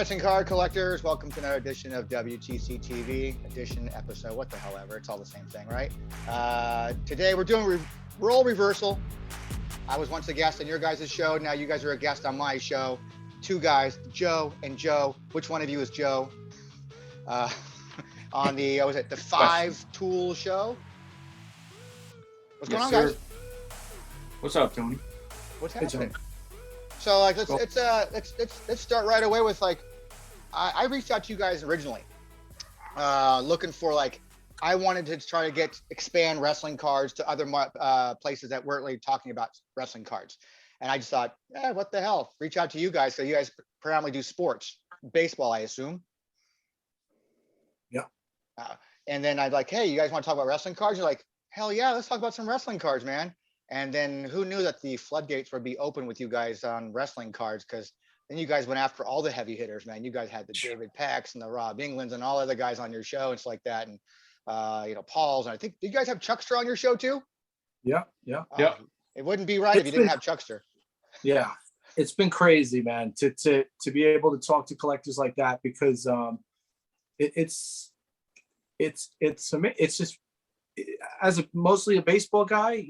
Wrestling card collectors, welcome to another edition of WTCtv, edition, episode, what the hell ever, it's all the same thing, right? Today we're doing role reversal. I was once a guest on your guys' show, now you guys are a guest on my show. Two guys, Joe and Joe. Which one of you is Joe? On the, was it the Five Tool Show? What's going on, guys? What's up, Tony? What's happening? So like let's start right away with like I reached out to you guys originally looking for like I wanted to try to expand wrestling cards to other places that weren't really talking about wrestling cards, and I just thought, what the hell, reach out to you guys because you guys predominantly do sports, baseball, I assume. Yeah. And then I'd like, hey, you guys want to talk about wrestling cards? You're like, hell yeah, let's talk about some wrestling cards, man. And then who knew that the floodgates would be open with you guys on wrestling cards? Because then you guys went after all the heavy hitters, man. You guys had the David Packs and the Rob Englands and all other guys on your show and stuff like that. And, Paul's. And I think, did you guys have Chuckster on your show too? Yeah. It wouldn't be right if you didn't have Chuckster. Yeah. It's been crazy, man, to be able to talk to collectors like that because it's just, as mostly a baseball guy,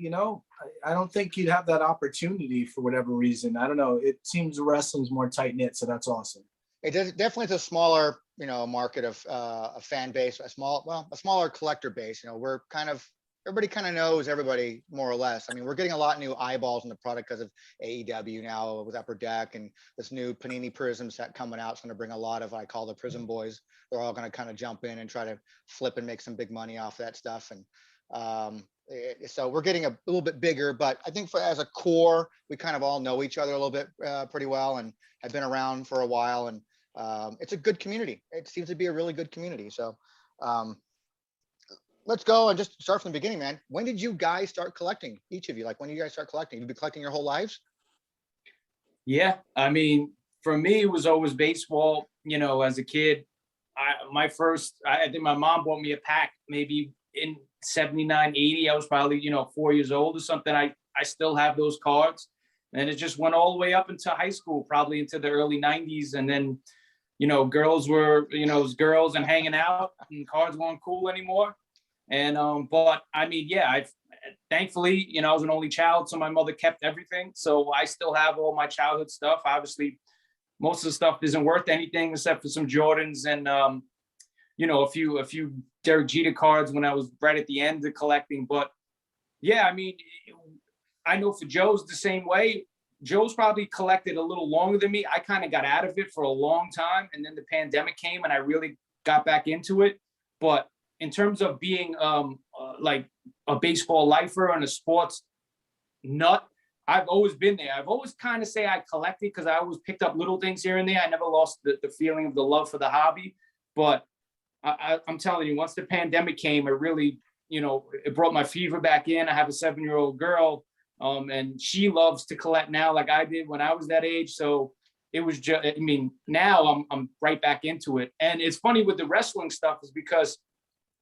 I don't think you'd have that opportunity for whatever reason. I don't know. It seems wrestling's more tight knit, so that's awesome. It definitely is a smaller, market of a fan base, a smaller collector base. Everybody kind of knows everybody more or less. I mean, we're getting a lot of new eyeballs in the product because of AEW now with Upper Deck and this new Panini Prism set coming out. It's going to bring a lot of, I call the Prism boys. They're all going to kind of jump in and try to flip and make some big money off that stuff. And so we're getting a little bit bigger, but I think as a core, we kind of all know each other a little bit pretty well and have been around for a while. And it's a good community. It seems to be a really good community. So let's go and just start from the beginning, man. When did you guys start collecting? Each of you, like when did you guys start collecting? You've been collecting your whole lives? Yeah, I mean, for me, it was always baseball. As a kid, I think my mom bought me a pack maybe in 79, 80. I was probably, 4 years old or something. I still have those cards. And it just went all the way up into high school, probably into the early 90s. And then, girls were, girls and hanging out and cards weren't cool anymore. And, but I mean, yeah, thankfully, I was an only child, so my mother kept everything. So I still have all my childhood stuff. Obviously, most of the stuff isn't worth anything except for some Jordans and, a few Derek Jeter cards when I was right at the end of collecting. But yeah, I mean, I know for Joe's the same way. Joe's probably collected a little longer than me. I kind of got out of it for a long time. And then the pandemic came and I really got back into it. But in terms of being like a baseball lifer and a sports nut, I've always been there. I've always kind of say I collected because I always picked up little things here and there. I never lost the feeling of the love for the hobby. But I'm telling you, once the pandemic came, it really, it brought my fever back in. I have a 7-year-old girl and she loves to collect now like I did when I was that age. So it was just, I mean, now I'm right back into it. And it's funny with the wrestling stuff is because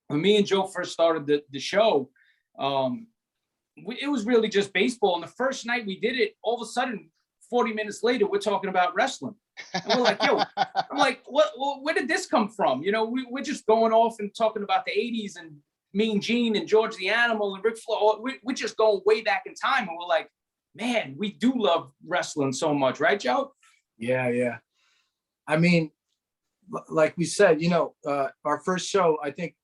when me and Joe first started the show, it was really just baseball. And the first night we did it, all of a sudden, 40 minutes later, we're talking about wrestling. And we're like, yo, I'm like, where did this come from? We're just going off and talking about the 80s and Mean Gene and George the Animal and Ric Flair. We're just going way back in time. And we're like, man, we do love wrestling so much. Right, Joe? Yeah. I mean, like we said, our first show, I think,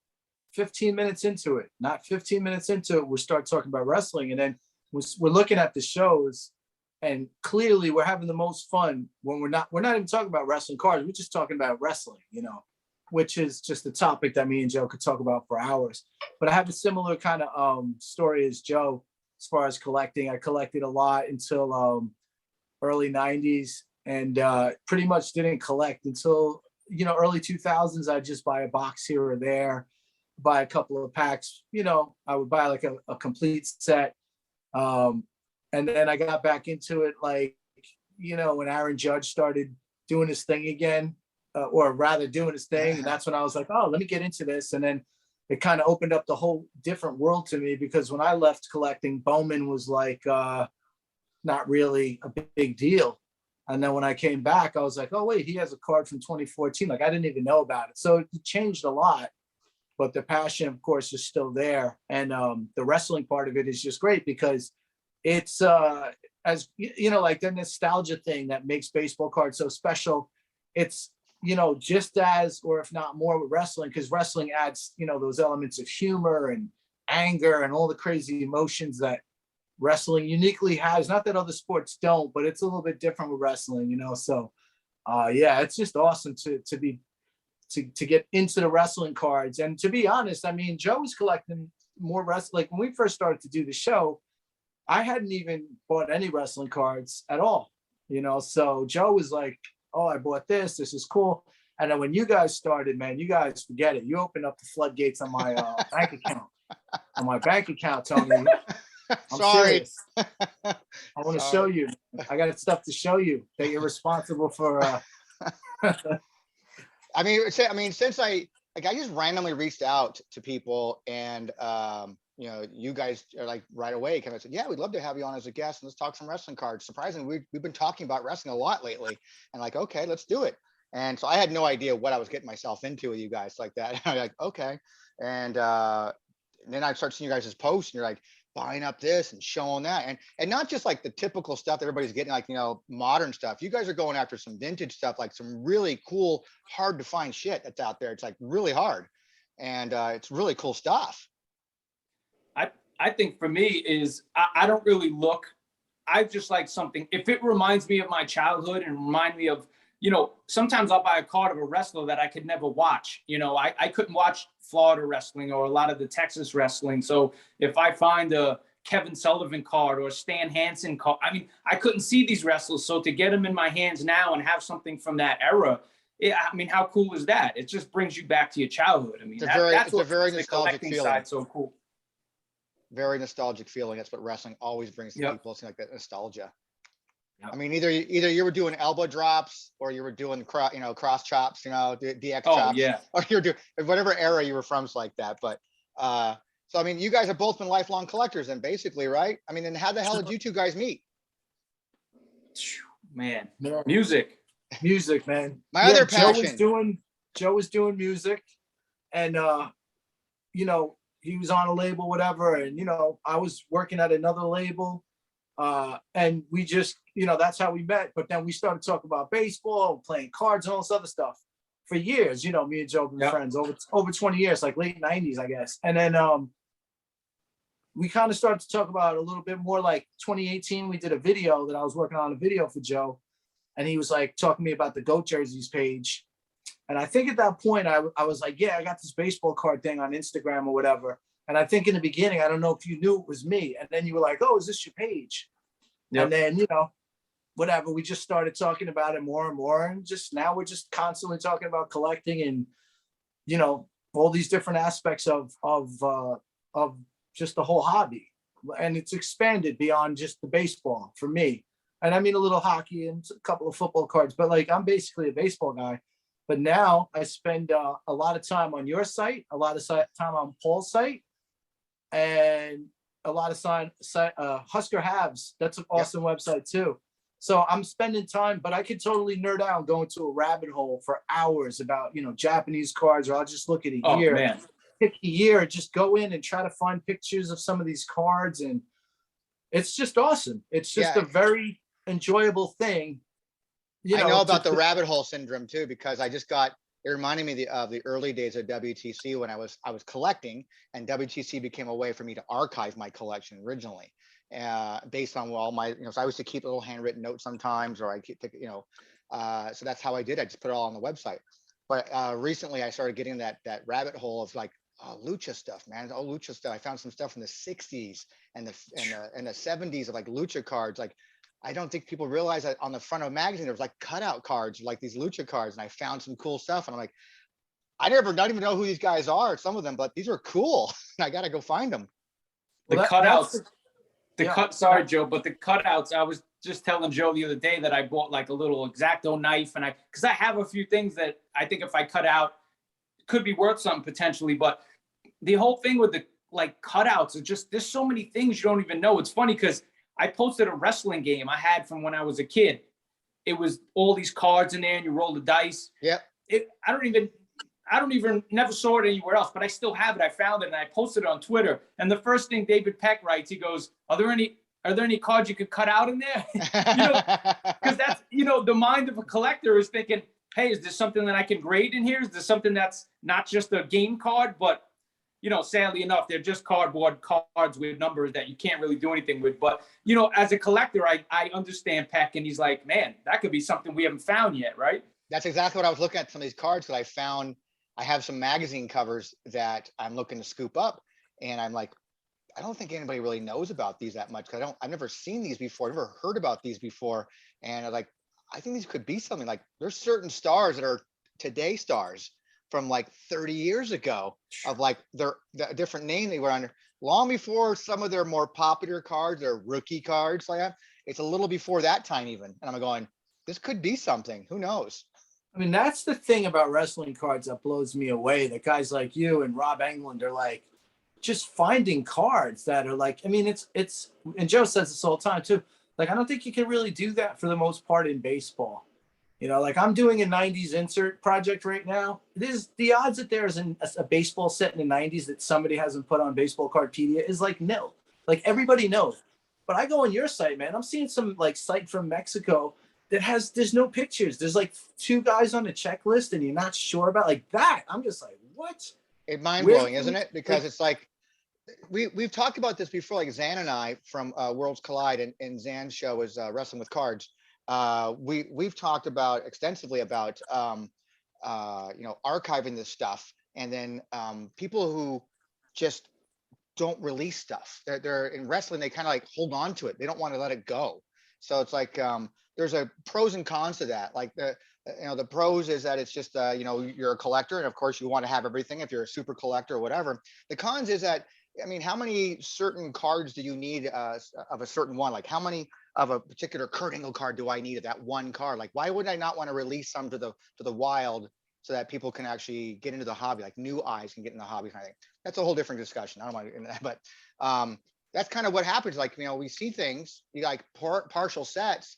15 minutes into it, we start talking about wrestling. And then we're looking at the shows and clearly we're having the most fun when we're not even talking about wrestling cards. We're just talking about wrestling, which is just a topic that me and Joe could talk about for hours. But I have a similar kind of story as Joe, as far as collecting. I collected a lot until early 90s and pretty much didn't collect until, early 2000s. I'd just buy a box here or there, buy a couple of packs, I would buy like a complete set. And then I got back into it like, when Aaron Judge started doing his thing again, or rather doing his thing. And that's when I was like, oh, let me get into this. And then it kind of opened up the whole different world to me because when I left collecting, Bowman was like, not really a big deal. And then when I came back, I was like, oh, wait, he has a card from 2014. Like, I didn't even know about it. So it changed a lot. But the passion, of course, is still there. And the wrestling part of it is just great because it's, as you know, like the nostalgia thing that makes baseball cards so special. It's, you know, just as, or if not more with wrestling, because wrestling adds, you know, those elements of humor and anger and all the crazy emotions that wrestling uniquely has. Not that other sports don't, but it's a little bit different with wrestling, you know. So yeah, it's just awesome to get into the wrestling cards. And to be honest, I mean, Joe was collecting more wrestling. Like when we first started to do the show, I hadn't even bought any wrestling cards at all, you know. So Joe was like, oh, I bought this, this is cool. And then when you guys started, man, you guys forget it. You opened up the floodgates on my bank account, Tony. I'm Sorry. serious. I want to show you. I got stuff to show you that you're responsible for. I mean, since I just randomly reached out to people and, you know, you guys are like right away kind of said, yeah, we'd love to have you on as a guest and let's talk some wrestling cards. Surprisingly, we've been talking about wrestling a lot lately and like, okay, let's do it. And so I had no idea what I was getting myself into with you guys like that. I'm like, okay. And then I start seeing you guys' posts and you're like buying up this and showing that. And not just like the typical stuff that everybody's getting, like, you know, modern stuff. You guys are going after some vintage stuff, like some really cool, hard to find shit that's out there. It's like really hard. And it's really cool stuff. I think for me is I don't really look. I just like something. If it reminds me of my childhood and remind me of, you know, sometimes I'll buy a card of a wrestler that I could never watch. You know, I couldn't watch Florida wrestling or a lot of the Texas wrestling. So if I find a Kevin Sullivan card or a Stan Hansen card, I mean, I couldn't see these wrestlers. So to get them in my hands now and have something from that era, I mean, how cool is that? It just brings you back to your childhood. I mean, that's what very makes the collecting side so cool. Very nostalgic feeling. That's what wrestling always brings to people. It's like that nostalgia. Yep. I mean, either you were doing elbow drops or you were doing cross chops, you know, DX chops, yeah, or you're doing whatever era you were from, it's like that. But so I mean, you guys have both been lifelong collectors, and basically, right? I mean, then how the hell did you two guys meet? Man, music, man. My other passion. Joe was doing music, and you know, he was on a label, whatever, and you know, I was working at another label. And we just, you know, that's how we met. But then we started talking about baseball, playing cards and all this other stuff for years. You know, me and Joe have been friends over 20 years, like late 90s, I guess. And then we kind of started to talk about it a little bit more. Like 2018, we did a video that I was working on a video for Joe. And he was like talking to me about the GOAT jerseys page. And I think at that point, I was like, yeah, I got this baseball card thing on Instagram or whatever. And I think in the beginning, I don't know if you knew it was me. And then you were like, oh, is this your page? Yep. And then, you know, whatever, we just started talking about it more and more. And just now we're just constantly talking about collecting and, you know, all these different aspects of just the whole hobby. And it's expanded beyond just the baseball for me. And I mean, a little hockey and a couple of football cards, but like, I'm basically a baseball guy. But now I spend a lot of time on your site, a lot of time on Paul's site, and a lot of Husker Habs. That's an awesome website too. So I'm spending time, but I could totally nerd out and go into a rabbit hole for hours about, you know, Japanese cards, or I'll just look at a year, pick a year, just go in and try to find pictures of some of these cards. And it's just awesome. It's just a very enjoyable thing. You know, I know about the rabbit hole syndrome too, because it reminded me of the early days of WTC when I was collecting, and WTC became a way for me to archive my collection originally, based on all my, you know, so I used to keep a little handwritten notes sometimes, or I keep, you know, so that's how I did. I just put it all on the website. But recently I started getting that rabbit hole of like, lucha stuff, man. Lucha stuff. I found some stuff from the 60s and the 70s of like lucha cards. Like, I don't think people realize that on the front of a magazine, there was like cutout cards, like these lucha cards. And I found some cool stuff. And I'm like, don't even know who these guys are, some of them, but these are cool. I got to go find them. The cutouts, sorry, Joe, but the cutouts, I was just telling Joe the other day that I bought like a little X-Acto knife, and because I have a few things that I think if I cut out, could be worth something potentially. But the whole thing with the like cutouts is just, there's so many things you don't even know. It's funny because I posted a wrestling game I had from when I was a kid, it was all these cards in there and you roll the dice. Yep. I don't even never saw it anywhere else, but I still have it. I found it and I posted it on Twitter. And the first thing David Peck writes, he goes, are there any cards you could cut out in there? Because that's, the mind of a collector is thinking, hey, is there something that I can grade in here? Is there something that's not just a game card, but sadly enough, they're just cardboard cards with numbers that you can't really do anything with. But, as a collector, I understand Peck, and he's like, man, that could be something we haven't found yet, right? That's exactly what I was looking at, some of these cards that I found. I have some magazine covers that I'm looking to scoop up, and I'm like, I don't think anybody really knows about these that much, because I've never seen these before, never heard about these before. And I think these could be something. Like, there's certain stars that are today stars from like 30 years ago, of like the different name they were under, long before some of their more popular cards, their rookie cards like that. It's a little before that time even. And I'm going, this could be something. Who knows? I mean, that's the thing about wrestling cards that blows me away. That guys like you and Rob Englund are like just finding cards that are like, I mean, it's, and Joe says this all the time too. Like, I don't think you can really do that for the most part in baseball. Like I'm doing a 90s insert project right now. The odds that there's a baseball set in the 90s that somebody hasn't put on Baseball Cardpedia is like nil. Like everybody knows. But I go on your site, man. I'm seeing some like site from Mexico that there's no pictures. There's like 2 guys on the checklist and you're not sure about like that. I'm just like, what? It's mind blowing, isn't it? Because it's like, we've talked about this before, like Zan and I from Worlds Collide, and Zan's show is Wrestling with Cards. We've talked about extensively about archiving this stuff, and then people who just don't release stuff. They're in wrestling, they kind of like hold on to it. They don't want to let it go. So it's like there's a pros and cons to that. Like the pros is that it's just you're a collector, and of course you want to have everything if you're a super collector or whatever. The cons is that, I mean, how many certain cards do you need of a certain one? Like, how many of a particular Kurt Angle card do I need of that one card? Like, why would I not want to release some to the wild so that people can actually get into the hobby, like new eyes can get in the hobby kind of thing? That's a whole different discussion. I don't want to get into that, but that's kind of what happens. Like, we see things, like partial sets.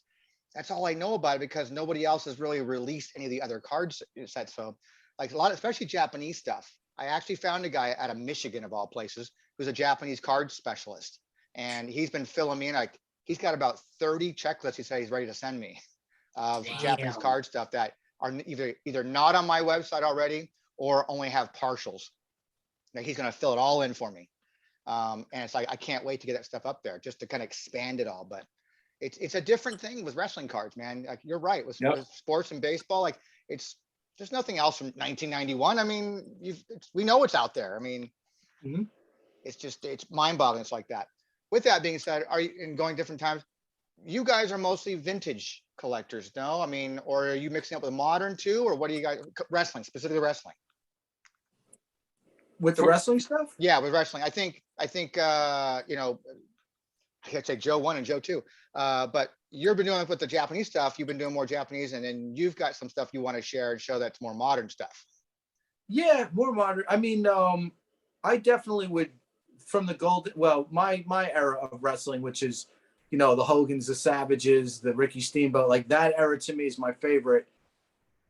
That's all I know about it, because nobody else has really released any of the other card sets. So like a lot, especially Japanese stuff. I actually found a guy out of Michigan, of all places, who's a Japanese card specialist. And he's been filling me in. Like, he's got about 30 checklists he said he's ready to send me of Japanese card stuff that are either not on my website already or only have partials. Like, he's going to fill it all in for me. And it's like, I can't wait to get that stuff up there just to kind of expand it all. But it's a different thing with wrestling cards, man. Like, you're right. With sports and baseball, like, there's nothing else from 1991. I mean, we know it's out there. I mean, it's mind-boggling. It's like that. With that being said, are you in going different times? You guys are mostly vintage collectors, no? I mean, or are you mixing up with modern too, or what do you guys, wrestling, specifically wrestling? With the wrestling stuff? Yeah, with wrestling. I think I can't say Joe 1 and Joe 2, but you've been doing it with the Japanese stuff. You've been doing more Japanese, and then you've got some stuff you want to share and show that's more modern stuff. Yeah, more modern. I mean, I definitely would, from the my era of wrestling, which is, the Hogans, the Savages, the Ricky Steamboat, like that era to me is my favorite.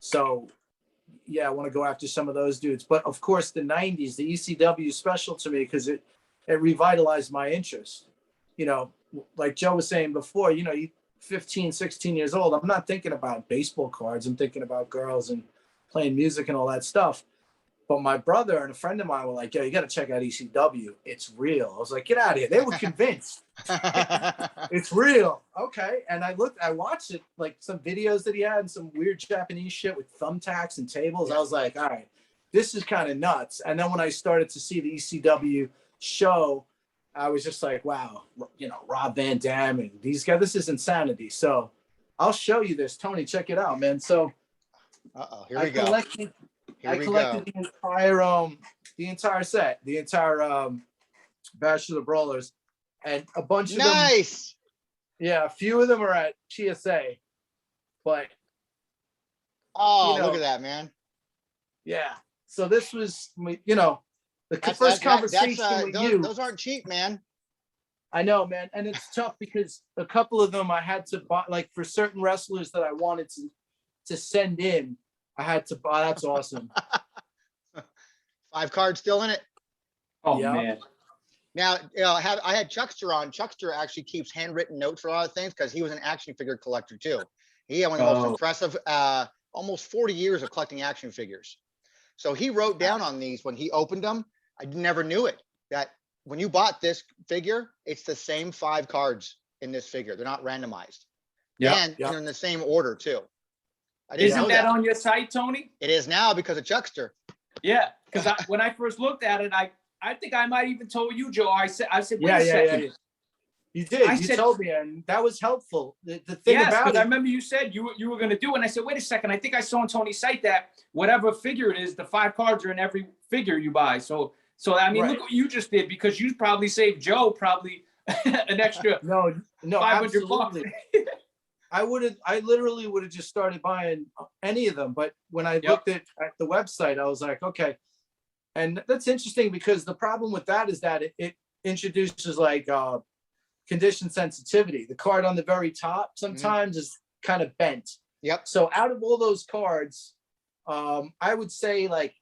So yeah, I want to go after some of those dudes. But of course, the 90s, the ECW is special to me because it revitalized my interest. Like Joe was saying before, you 15, 16 years old, I'm not thinking about baseball cards. I'm thinking about girls and playing music and all that stuff. But my brother and a friend of mine were like, yo, you got to check out ECW. It's real. I was like, get out of here. They were convinced. It's real. Okay. And I watched it, like some videos that he had and some weird Japanese shit with thumbtacks and tables. I was like, all right, this is kind of nuts. And then when I started to see the ECW show, I was just like, wow, Rob Van Dam and these guys, this is insanity. So I'll show you this. Tony, check it out, man. So here we go. I collected the entire set, the entire Bash of the Brawlers, and a bunch of them. Nice. Yeah, a few of them are at TSA, but look at that, man. Yeah. So this was, the first conversation with you. Those aren't cheap, man. I know, man. And it's tough because a couple of them I had to buy, like for certain wrestlers that I wanted to send in, I had to buy. That's awesome. 5 cards still in it. Oh, Yeah. man. Now, I had Chuckster on. Chuckster actually keeps handwritten notes for a lot of things because he was an action figure collector too. He had one of the most Oh. impressive, almost 40 years of collecting action figures. So he wrote down on these when he opened them. I never knew it, that when you bought this figure, it's the same 5 cards in this figure. They're not randomized. Yeah. And they're in the same order too. I didn't Isn't know that on your site, Tony? It is now because of Chuckster. Yeah, because when I first looked at it, I think I might even told you, Joe. I said, wait Yeah, a yeah, second. yeah. You did. I You said- told me, and that was helpful. The thing Yes, about because I it, remember you said you were going to do it. And I said, wait a second. I think I saw on Tony's site that whatever figure it is, the 5 cards are in every figure you buy. So I mean, Right. look what you just did, because you probably saved Joe probably an extra no, 500 bucks. absolutely. I literally would have just started buying any of them. But when I Yep. looked at the website, I was like, okay. And that's interesting because the problem with that is that it introduces like condition sensitivity. The card on the very top sometimes is kind of bent. Yep. So out of all those cards, I would say like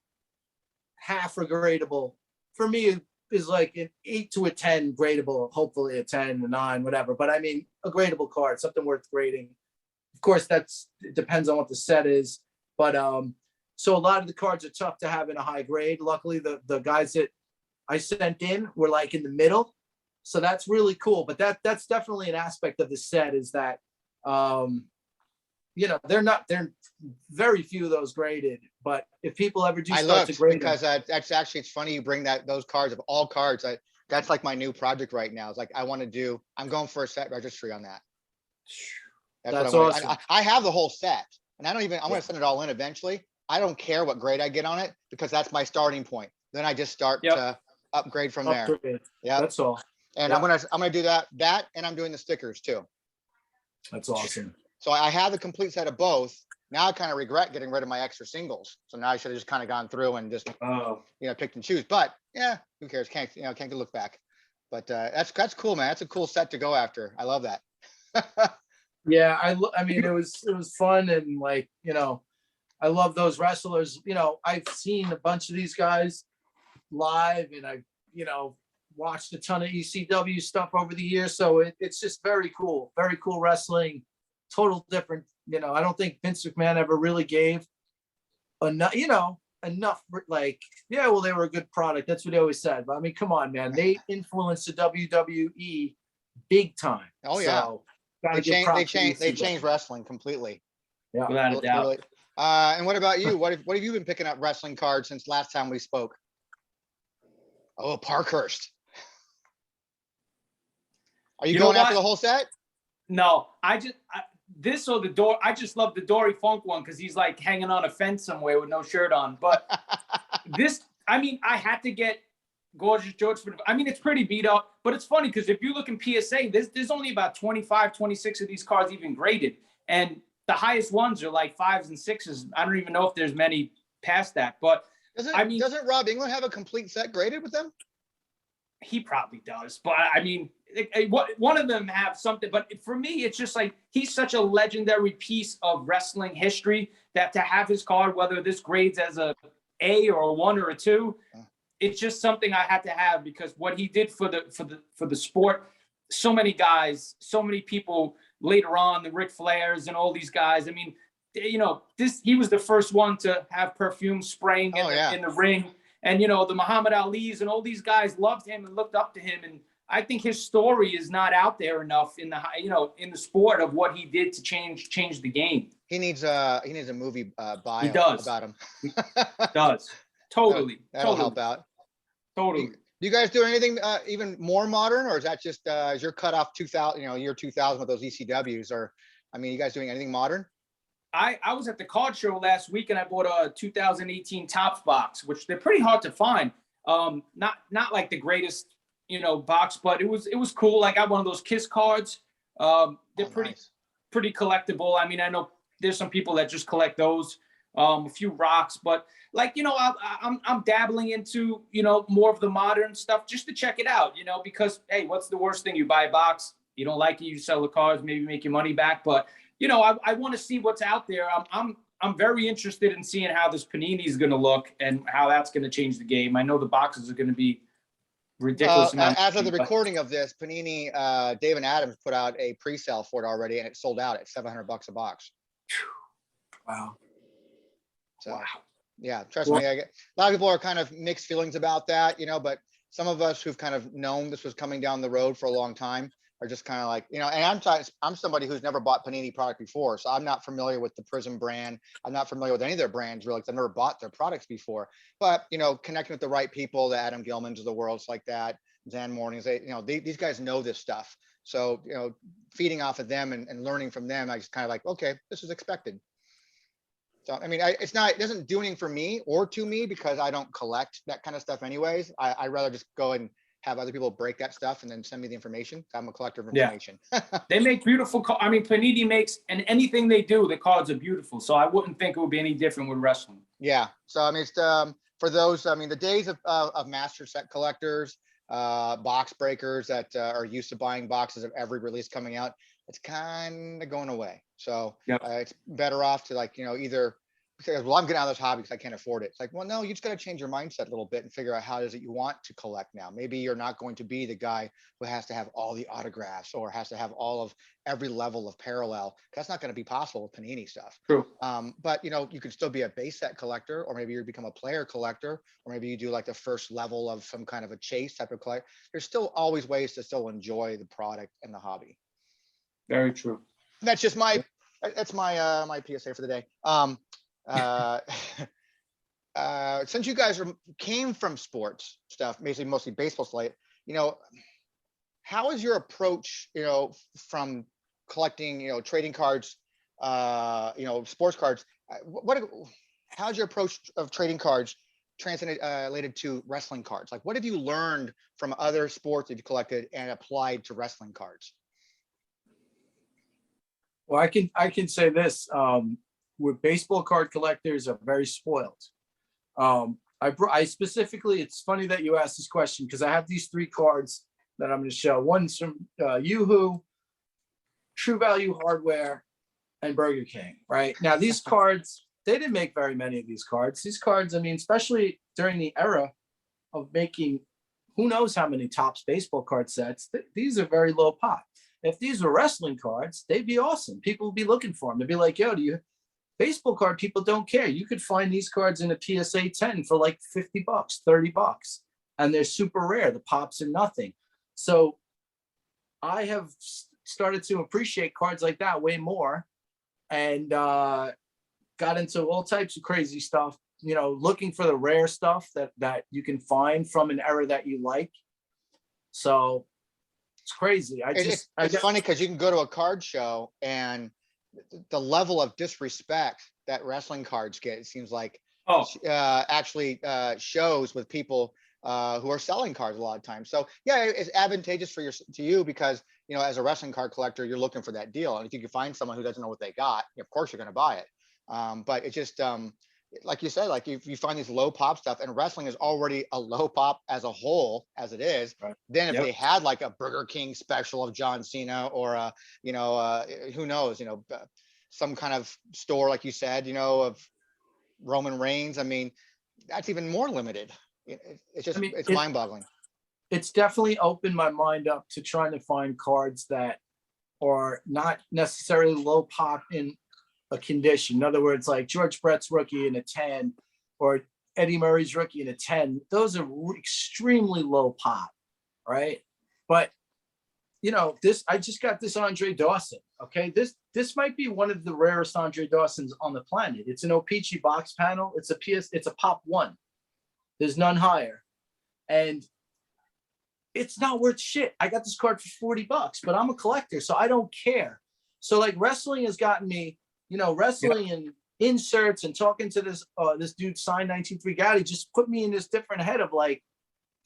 half are gradable. For me, is like an 8 to a 10 gradable, hopefully a 10, a 9, whatever. But I mean, a gradable card, something worth grading. Of course, it depends on what the set is. But so a lot of the cards are tough to have in a high grade. Luckily, the guys that I sent in were like in the middle. So that's really cool. But that's definitely an aspect of the set is that, they're very few of those graded. But if people ever do I start to looked grade because them, that's actually, it's funny you bring those cards of all cards. That's like my new project right now. It's like I'm going for a set registry on that. That's what I wanna- awesome. I have the whole set, and I'm Yeah. gonna send it all in eventually. I don't care what grade I get on it because that's my starting point. Then I just start Yep. to upgrade from there. upgrade. Yeah, That's all. and Yep. I'm gonna do that, and I'm doing the stickers too. That's awesome. So I have the complete set of both. Now I kind of regret getting rid of my extra singles. So now I should have just kind of gone through and just Oh, picked and choose. But yeah, who cares? Can't look back. But that's cool, man. That's a cool set to go after. I love that. Yeah, I mean, it was fun, and like, I love those wrestlers. I've seen a bunch of these guys live, and I've, watched a ton of ECW stuff over the years. So it's just very cool wrestling, total different. I don't think Vince McMahon ever really gave enough, enough like, yeah, well, they were a good product. That's what they always said. But I mean, come on, man, they influenced the WWE big time. Oh, yeah. So, gotta give They props to ECW. changed wrestling completely. Yeah. without a doubt. Really. And what about you? What have you been picking up wrestling cards since last time we spoke? Oh, Parkhurst. Are you You know going after what? the whole set? No, this or the door. I just love the Dory Funk one because he's like hanging on a fence somewhere with no shirt on. But this, I mean, I had to get Gorgeous George. I mean, it's pretty beat up, but it's funny because if you look in PSA, there's only about 25, 26 of these cards even graded. And the highest ones are like 5s and 6s. I don't even know if there's many past that. But Doesn't Rob England have a complete set graded with them? he probably does. But I mean, one of them have something. But for me, it's just like he's such a legendary piece of wrestling history that to have his card, whether this grades as a or a 1 or a 2, it's just something I had to have because what he did for the sport. So many guys, so many people later on, the Ric Flairs and all these guys. I mean, he was the first one to have perfume spraying in the ring. And, the Muhammad Ali's and all these guys loved him and looked up to him. And I think his story is not out there enough in the sport of what he did to change the game. He needs a movie bio about him. He does. Totally. That'll help out. Totally. Do you guys do anything even more modern, or is that just is your cutoff 2000, year 2000 with those ECWs? Or, I mean, you guys doing anything modern? I was at the card show last week and I bought a 2018 Topps box, which they're pretty hard to find. Not like the greatest, box, but it was cool. I got one of those Kiss cards. They're pretty collectible. I mean, I know there's some people that just collect those. a few rocks, but like, I'm dabbling into, more of the modern stuff just to check it out, because, hey, what's the worst thing? You buy a box, you don't like it, you sell the cards, maybe make your money back. But, I want to see what's out there. I'm very interested in seeing how this Panini is going to look and how that's going to change the game. I know the boxes are going to be ridiculous amount. As of the recording of this, Panini, Dave and Adams put out a pre-sale for it already, and it sold out at $700 a box. Wow. So, Wow. yeah, trust me, a lot of people are kind of mixed feelings about that, but some of us who've kind of known this was coming down the road for a long time are just kind of like, and I'm somebody who's never bought Panini product before, so I'm not familiar with the Prism brand. I'm not familiar with any of their brands really, because I've never bought their products before. But connecting with the right people, the Adam Gilmans of the world, like that, Zan Mornings, these guys know this stuff. So feeding off of them and learning from them, I just kind of like, okay, this is expected. So, I mean, it doesn't do anything for me or to me because I don't collect that kind of stuff anyways. I'd rather just go and have other people break that stuff and then send me the information. I'm a collector of information. Yeah. They make beautiful, Panini makes, and anything they do, the cards are beautiful. So I wouldn't think it would be any different with wrestling. Yeah. So, I mean, it's for those, the days of master set collectors, box breakers that are used to buying boxes of every release coming out, it's kind of going away. So yep. It's better off to either say, well, I'm getting out of this hobby because I can't afford it. It's like, well, no, you just got to change your mindset a little bit and figure out how it is that you want to collect now. Maybe you're not going to be the guy who has to have all the autographs or has to have all of every level of parallel. That's not going to be possible with Panini stuff. True. But you can still be a base set collector, or maybe you become a player collector, or maybe you do like the first level of some kind of a chase type of collector. There's still always ways to still enjoy the product and the hobby. Very true. That's just my my PSA for the day. Since you guys came from sports stuff, basically mostly baseball slate, how is your approach, from collecting, trading cards, sports cards? How's your approach of trading cards translated to wrestling cards? Like, what have you learned from other sports that you collected and applied to wrestling cards? Well, I can say this. With baseball card collectors are very spoiled. I specifically, it's funny that you asked this question because I have these 3 cards that I'm going to show. One's from Yoo-Hoo, True Value Hardware, and Burger King. Right now, these cards, they didn't make very many of these cards. These cards, I mean, especially during the era of making who knows how many Topps baseball card sets, these are very low pop. If these were wrestling cards, they'd be awesome. People would be looking for them. They'd be like, yo, baseball card people don't care. You could find these cards in a PSA 10 for like $50, $30, and they're super rare. The pops are nothing. So I have started to appreciate cards like that way more, and got into all types of crazy stuff, looking for the rare stuff that you can find from an era that you like. So it's crazy. It's funny because you can go to a card show and the level of disrespect that wrestling cards get, it seems like, actually shows with people who are selling cards a lot of times. So yeah, it's advantageous to you because as a wrestling card collector, you're looking for that deal, and if you can find someone who doesn't know what they got, of course you're going to buy it. But it just like you said, like if you find these low pop stuff, and wrestling is already a low pop as a whole as it is, right. Then if they had like a Burger King special of John Cena or who knows, some kind of store like you said, of Roman Reigns, I mean, that's even more limited. It's just, it's mind-boggling. It's definitely opened my mind up to trying to find cards that are not necessarily low pop in a condition. In other words, like George Brett's rookie in a 10 or Eddie Murray's rookie in a 10. Those are extremely low pop, right? But I just got this Andre Dawson. Okay, this might be one of the rarest Andre Dawsons on the planet. It's an O-Pee-Chee box panel. It's a pop 1. There's none higher, and it's not worth shit. I got this card for $40, but I'm a collector, so I don't care. So like wrestling has gotten me, wrestling and inserts and talking to this dude signed 1903 Gowdy just put me in this different head of like,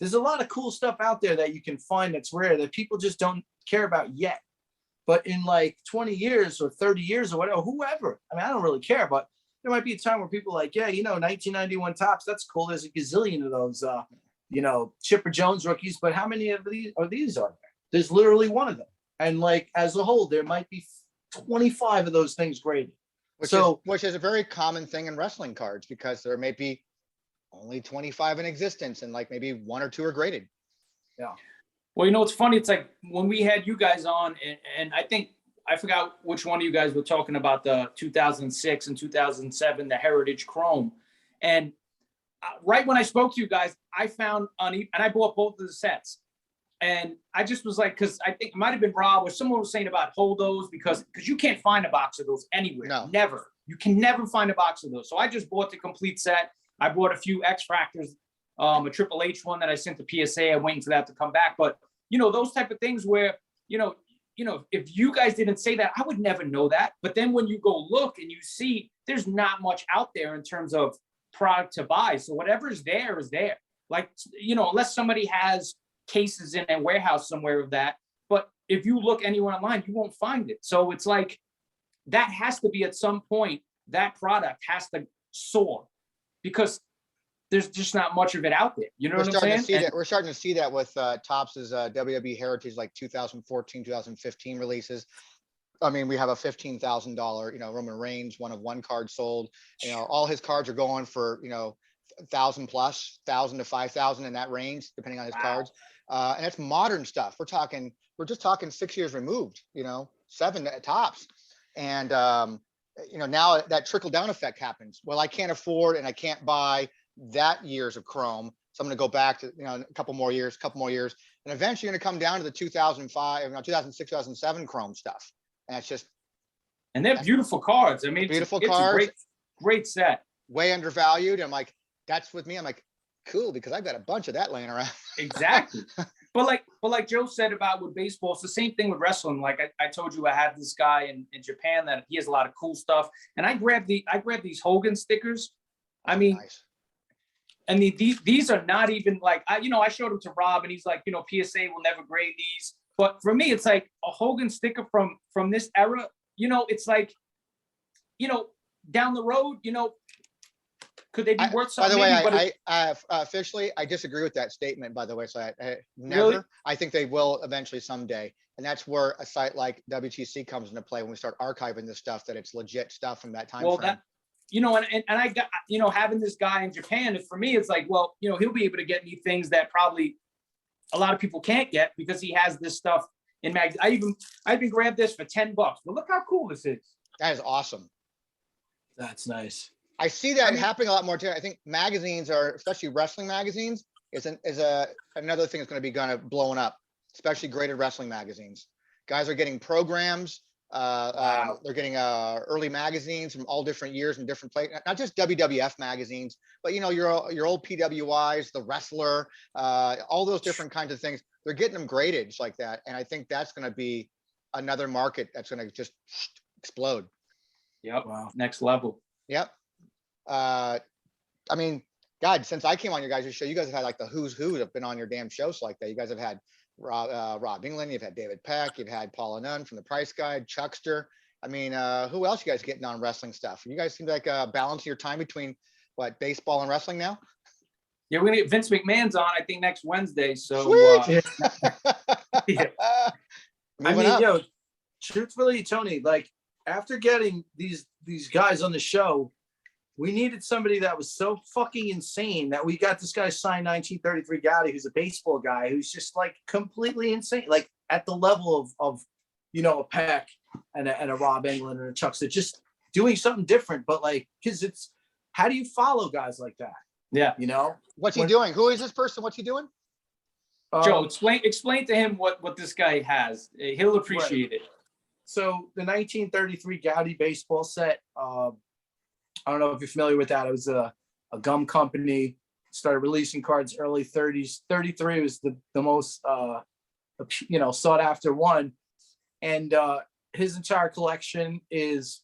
there's a lot of cool stuff out there that you can find that's rare that people just don't care about yet. But in like 20 years or 30 years or whatever, whoever, I mean, I don't really care, but there might be a time where people are like, yeah, 1991 tops, that's cool. There's a gazillion of those, Chipper Jones rookies, but how many of these are there? There's literally one of them. And like, as a whole, there might be 25 of those things graded. Which is a very common thing in wrestling cards, because there may be only 25 in existence and like maybe 1 or 2 are graded. Yeah. Well, it's funny. It's like when we had you guys on, and I forgot which one of you guys were talking about the 2006 and 2007, the Heritage Chrome. And right when I spoke to you guys, I found and I bought both of the sets. And I just was like, because I think it might have been Rob or someone was saying about hold those because you can't find a box of those anywhere. No. Never. You can never find a box of those. So I just bought the complete set. I bought a few X Fractors, a Triple H one that I sent to PSA. I'm waiting for that to come back. But, those type of things where, if you guys didn't say that, I would never know that. But then when you go look and you see there's not much out there in terms of product to buy. So whatever is there is there. Like, unless somebody has cases in a warehouse somewhere of that. But if you look anywhere online, you won't find it. So it's like that has to be at some point, that product has to soar because there's just not much of it out there. You know what I'm saying? We're starting to see that with Topps' WWE Heritage, like 2014, 2015 releases. I mean, we have a $15,000, Roman Reigns, 1-of-1 card sold. All his cards are going for, 1,000 plus, 1,000 to 5,000 in that range, depending on his cards. And it's modern stuff. We're just talking 6 years removed, 7 at tops. And, now that trickle down effect happens. Well, I can't afford and I can't buy that years of Chrome. So I'm going to go back to, a couple more years. And eventually you're going to come down to the 2005, 2006, 2007 Chrome stuff. And it's just. And they're beautiful cards. I mean, beautiful it's cards. A great set. Way undervalued. I'm like, that's with me. I'm like, cool, because I've got a bunch of that laying around. Exactly. But like Joe said about with baseball, it's the same thing with wrestling. Like I told you, I had this guy in Japan that he has a lot of cool stuff. And I grabbed these Hogan stickers. I mean, nice. And these are not even like, I showed them to Rob and he's like, PSA will never grade these. But for me, it's like a Hogan sticker from this era, it's like, down the road, could they be worth something? By the way, I officially, I disagree with that statement, by the way. So I never, really? I think they will eventually someday. And that's where a site like WTC comes into play when we start archiving this stuff, that it's legit stuff from that time frame. And I got, having this guy in Japan, for me, it's like, well, he'll be able to get me things that probably a lot of people can't get because he has this stuff in mags. I even grabbed this for $10. But look how cool this is. That is awesome. That's nice. I see that happening a lot more too. I think magazines are, especially wrestling magazines, is another thing that's going to be blowing up, especially graded wrestling magazines. Guys are getting programs. Wow. They're getting early magazines from all different years and different places, not just WWF magazines, but your old PWIs, The Wrestler, all those different kinds of things. They're getting them graded just like that, and I think that's going to be another market that's going to just explode. Yep. Wow. Next level. Yep. I mean, God, since I came on your guys' show, you guys have had like the who's who that have been on your damn shows like that. You guys have had Rob England, you've had David Peck, you've had Paula Nunn from the Price Guide, Chuckster. I mean, who else you guys getting on wrestling stuff? You guys seem like balancing your time between baseball and wrestling now? Yeah, we're gonna get Vince McMahon's on, I think, next Wednesday. So yeah. I mean, truthfully, Tony, like after getting these guys on the show, we needed somebody that was so fucking insane that we got this guy signed 1933 Gowdy, who's a baseball guy, who's just like completely insane, like at the level of a Peck and a Rob England and a Chuckster, just doing something different. But like, because it's, how do you follow guys like that? Yeah. What's he doing? Who is this person? What's he doing? Joe, explain to him what this guy has. He'll appreciate it. So the 1933 Gowdy baseball set, I don't know if you're familiar with that. It was a gum company, started releasing cards early 30s. 33 was the most, sought after one. And his entire collection is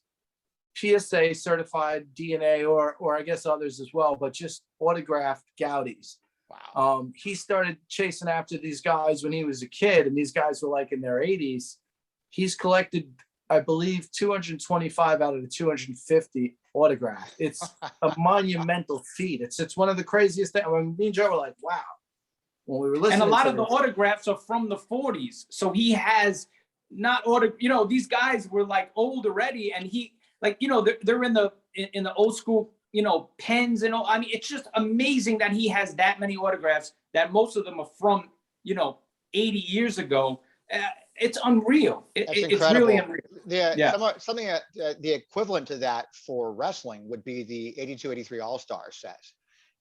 PSA certified DNA or I guess others as well, but just autographed Gowdies. Wow. He started chasing after these guys when he was a kid, and these guys were like in their 80s. He's collected I believe 225 out of the 250 autographed. It's a monumental feat. It's one of the craziest things. I mean, me and Joe were like, wow. When we were listening And a lot to of the this. autographs are from the 40s. So he has not these guys were like old already, and he like, they're in the old school, pens and all. I mean, it's just amazing that he has that many autographs, that most of them are from, 80 years ago. It's unreal. That's It's really incredible. unreal. Yeah. Something that the equivalent to that for wrestling would be the 82, 83 All-Star set.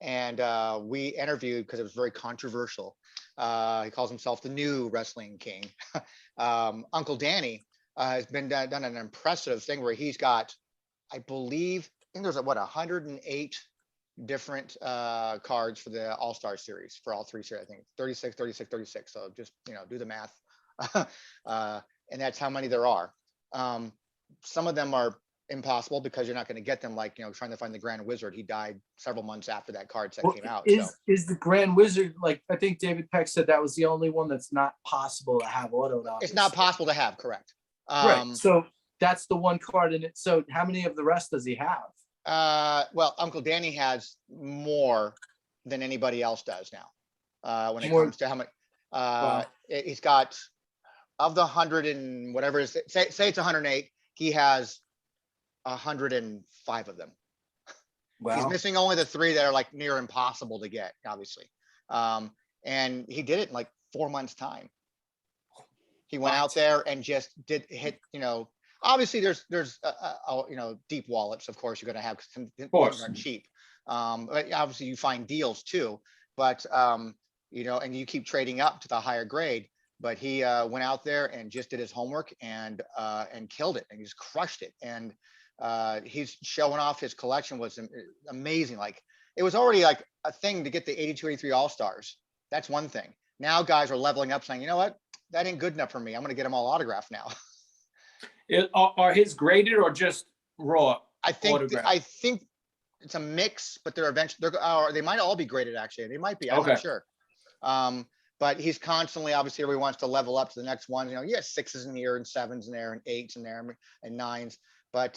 And we interviewed, because it was very controversial. He calls himself the new wrestling king. Uncle Danny has been done an impressive thing where he's got, I think there's 108 different cards for the All-Star series for all three series. I think 36, 36, 36. So just, do the math. And that's how many there are. Some of them are impossible because you're not going to get them, like, trying to find the Grand Wizard. He died several months after that card set came out. Is the Grand Wizard, like, I think David Peck said that was the only one that's not possible to have autoed. It's not possible to have, correct. Right. So that's the one card in it. So how many of the rest does he have? Well, Uncle Danny has more than anybody else does now. When it More- comes to how many, Wow. he's got, of the 100 and whatever it is, say it's 108, he has 105 of them. He's Wow. missing only the 3 that are like near impossible to get, obviously. And he did it in like 4 months time. He went out there and just hit, obviously there's deep wallets, of course, you're going to have, some things aren't cheap. But obviously you find deals too, but and you keep trading up to the higher grade. But he went out there and just did his homework and killed it, and he just crushed it. And he's showing off his collection was amazing. Like, it was already like a thing to get the 82, 83 All-Stars. That's one thing. Now guys are leveling up, saying, you know what, that ain't good enough for me. I'm going to get them all autographed now. Are his graded or just raw? I think autographed? it's a mix, but they're eventually they might all be graded. Actually, they might be. I'm Okay. not sure. But he's constantly, obviously, everybody wants to level up to the next one. He has 6s in here and 7s in there and 8s in there and 9s. But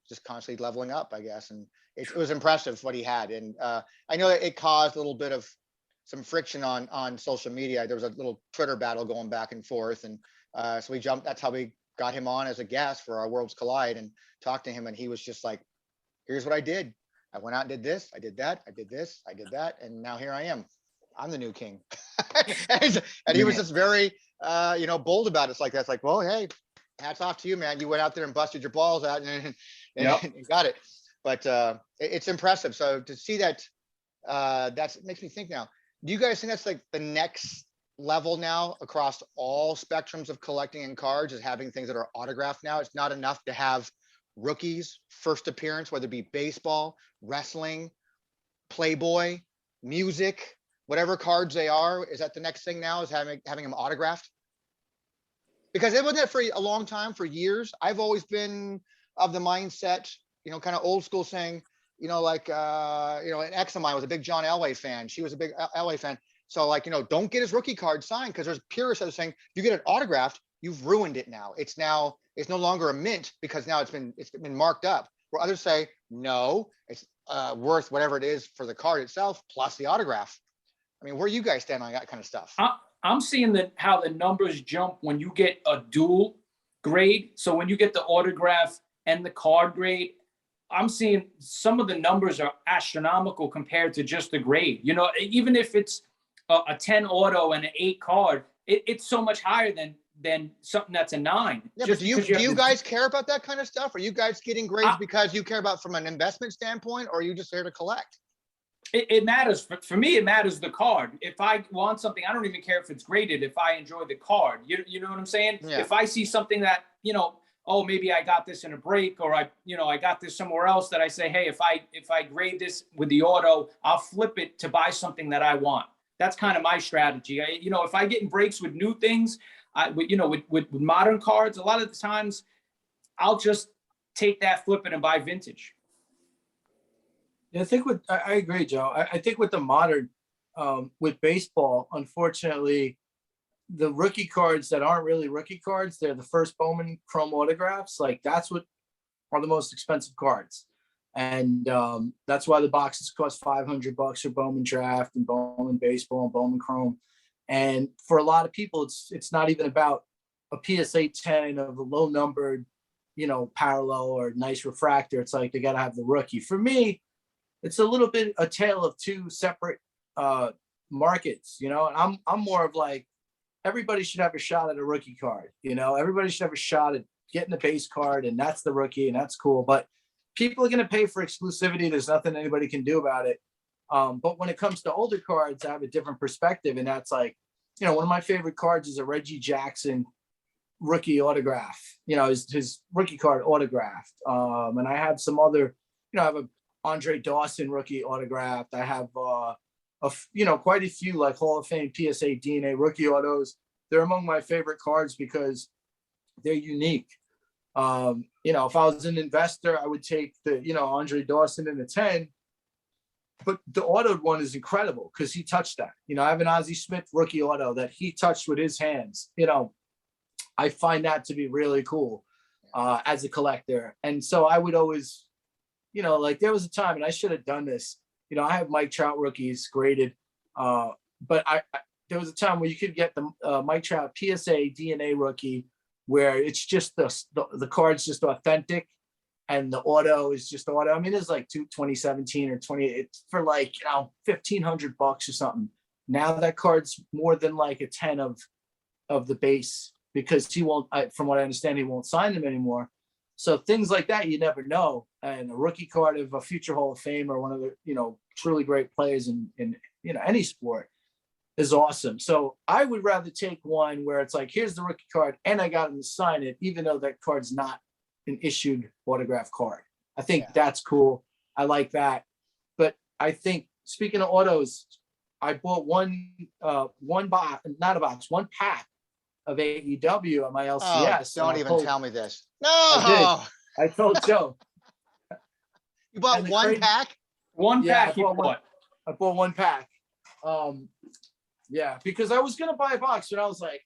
just constantly leveling up, I guess. And it was impressive what he had. And I know that it caused a little bit of some friction on social media. There was a little Twitter battle going back and forth, and so we jumped. That's how we got him on as a guest for our Worlds Collide and talked to him. And he was just like, "Here's what I did. I went out and did this. I did that. I did this. I did that. And now here I am. I'm the new king." and he was just very, bold about it. It's like, that's like, well, hey, hats off to you, man. You went out there and busted your balls out and got it. But it's impressive. So to see that, that makes me think now. Do you guys think that's like the next level now across all spectrums of collecting in cards, is having things that are autographed now? It's not enough to have rookies first appearance, whether it be baseball, wrestling, Playboy, music, whatever cards they are. Is that the next thing now, is having them autographed? Because it wasn't that for a long time, for years. I've always been of the mindset, kind of old school, saying, an ex of mine was a big John Elway fan. She was a big Elway fan. So like, don't get his rookie card signed, because there's purists that are saying, if you get it autographed, you've ruined it now. It's no longer a mint, because now it's been marked up. Where others say, no, it's worth whatever it is for the card itself, plus the autograph. I mean, where you guys stand on that kind of stuff? I'm seeing how the numbers jump when you get a dual grade. So when you get the autograph and the card grade, I'm seeing some of the numbers are astronomical compared to just the grade. Even if it's a 10 auto and an 8 card, it's so much higher than something that's a 9. Yeah, but do you guys care about that kind of stuff? Are you guys getting grades because you care about from an investment standpoint, or are you just there to collect? It matters. For me, it matters the card. If I want something, I don't even care if it's graded, if I enjoy the card. You know what I'm saying? Yeah. If I see something that, oh, maybe I got this in a break, or I got this somewhere else, that I say, hey, if I grade this with the auto, I'll flip it to buy something that I want. That's kind of my strategy. If I get in breaks with new things, with modern cards, a lot of the times I'll just take that, flip it, and buy vintage. Yeah, I agree, Joe. I think with the modern, with baseball, unfortunately, the rookie cards that aren't really rookie cards, they're the first Bowman Chrome autographs. Like that's what are the most expensive cards. And that's why the boxes cost $500 for Bowman Draft and Bowman Baseball and Bowman Chrome. And for a lot of people, it's not even about a PSA 10 of a low numbered, parallel or nice refractor. It's like they got to have the rookie. For me, it's a little bit a tale of two separate markets. And I'm more of like, everybody should have a shot at a rookie card. Everybody should have a shot at getting a base card, and that's the rookie, and that's cool. But people are going to pay for exclusivity. There's nothing anybody can do about it. But when it comes to older cards, I have a different perspective. And that's like, one of my favorite cards is a Reggie Jackson rookie autograph, his rookie card autographed. And I have some other, I have a Andre Dawson rookie autographed. I have, quite a few like Hall of Fame PSA DNA rookie autos. They're among my favorite cards because they're unique. If I was an investor, I would take the, Andre Dawson in the 10, but the autoed one is incredible because he touched that. I have an Ozzie Smith rookie auto that he touched with his hands. I find that to be really cool as a collector. And so I would always, like there was a time, and I should have done this. I have Mike Trout rookies graded, but there was a time where you could get the Mike Trout PSA DNA rookie, where it's just the card's just authentic and the auto is just auto. I mean, it's like 2017 or 20, it's for like, $1,500 or something. Now that card's more than like a 10 of the base, because he won't, from what I understand, he won't sign them anymore. So things like that, you never know. And a rookie card of a future Hall of Fame or one of the, truly great players in any sport is awesome. So I would rather take one where it's like, here's the rookie card and I got him to sign it, even though that card's not an issued autograph card. I think that's cool. I like that. But I think, speaking of autos, I bought one box, not a box, one pack of AEW at my LCS. Don't even tell me this. No, I told Joe. You bought one pack? One pack you bought. I bought one pack. Yeah, because I was gonna buy a box, and I was like,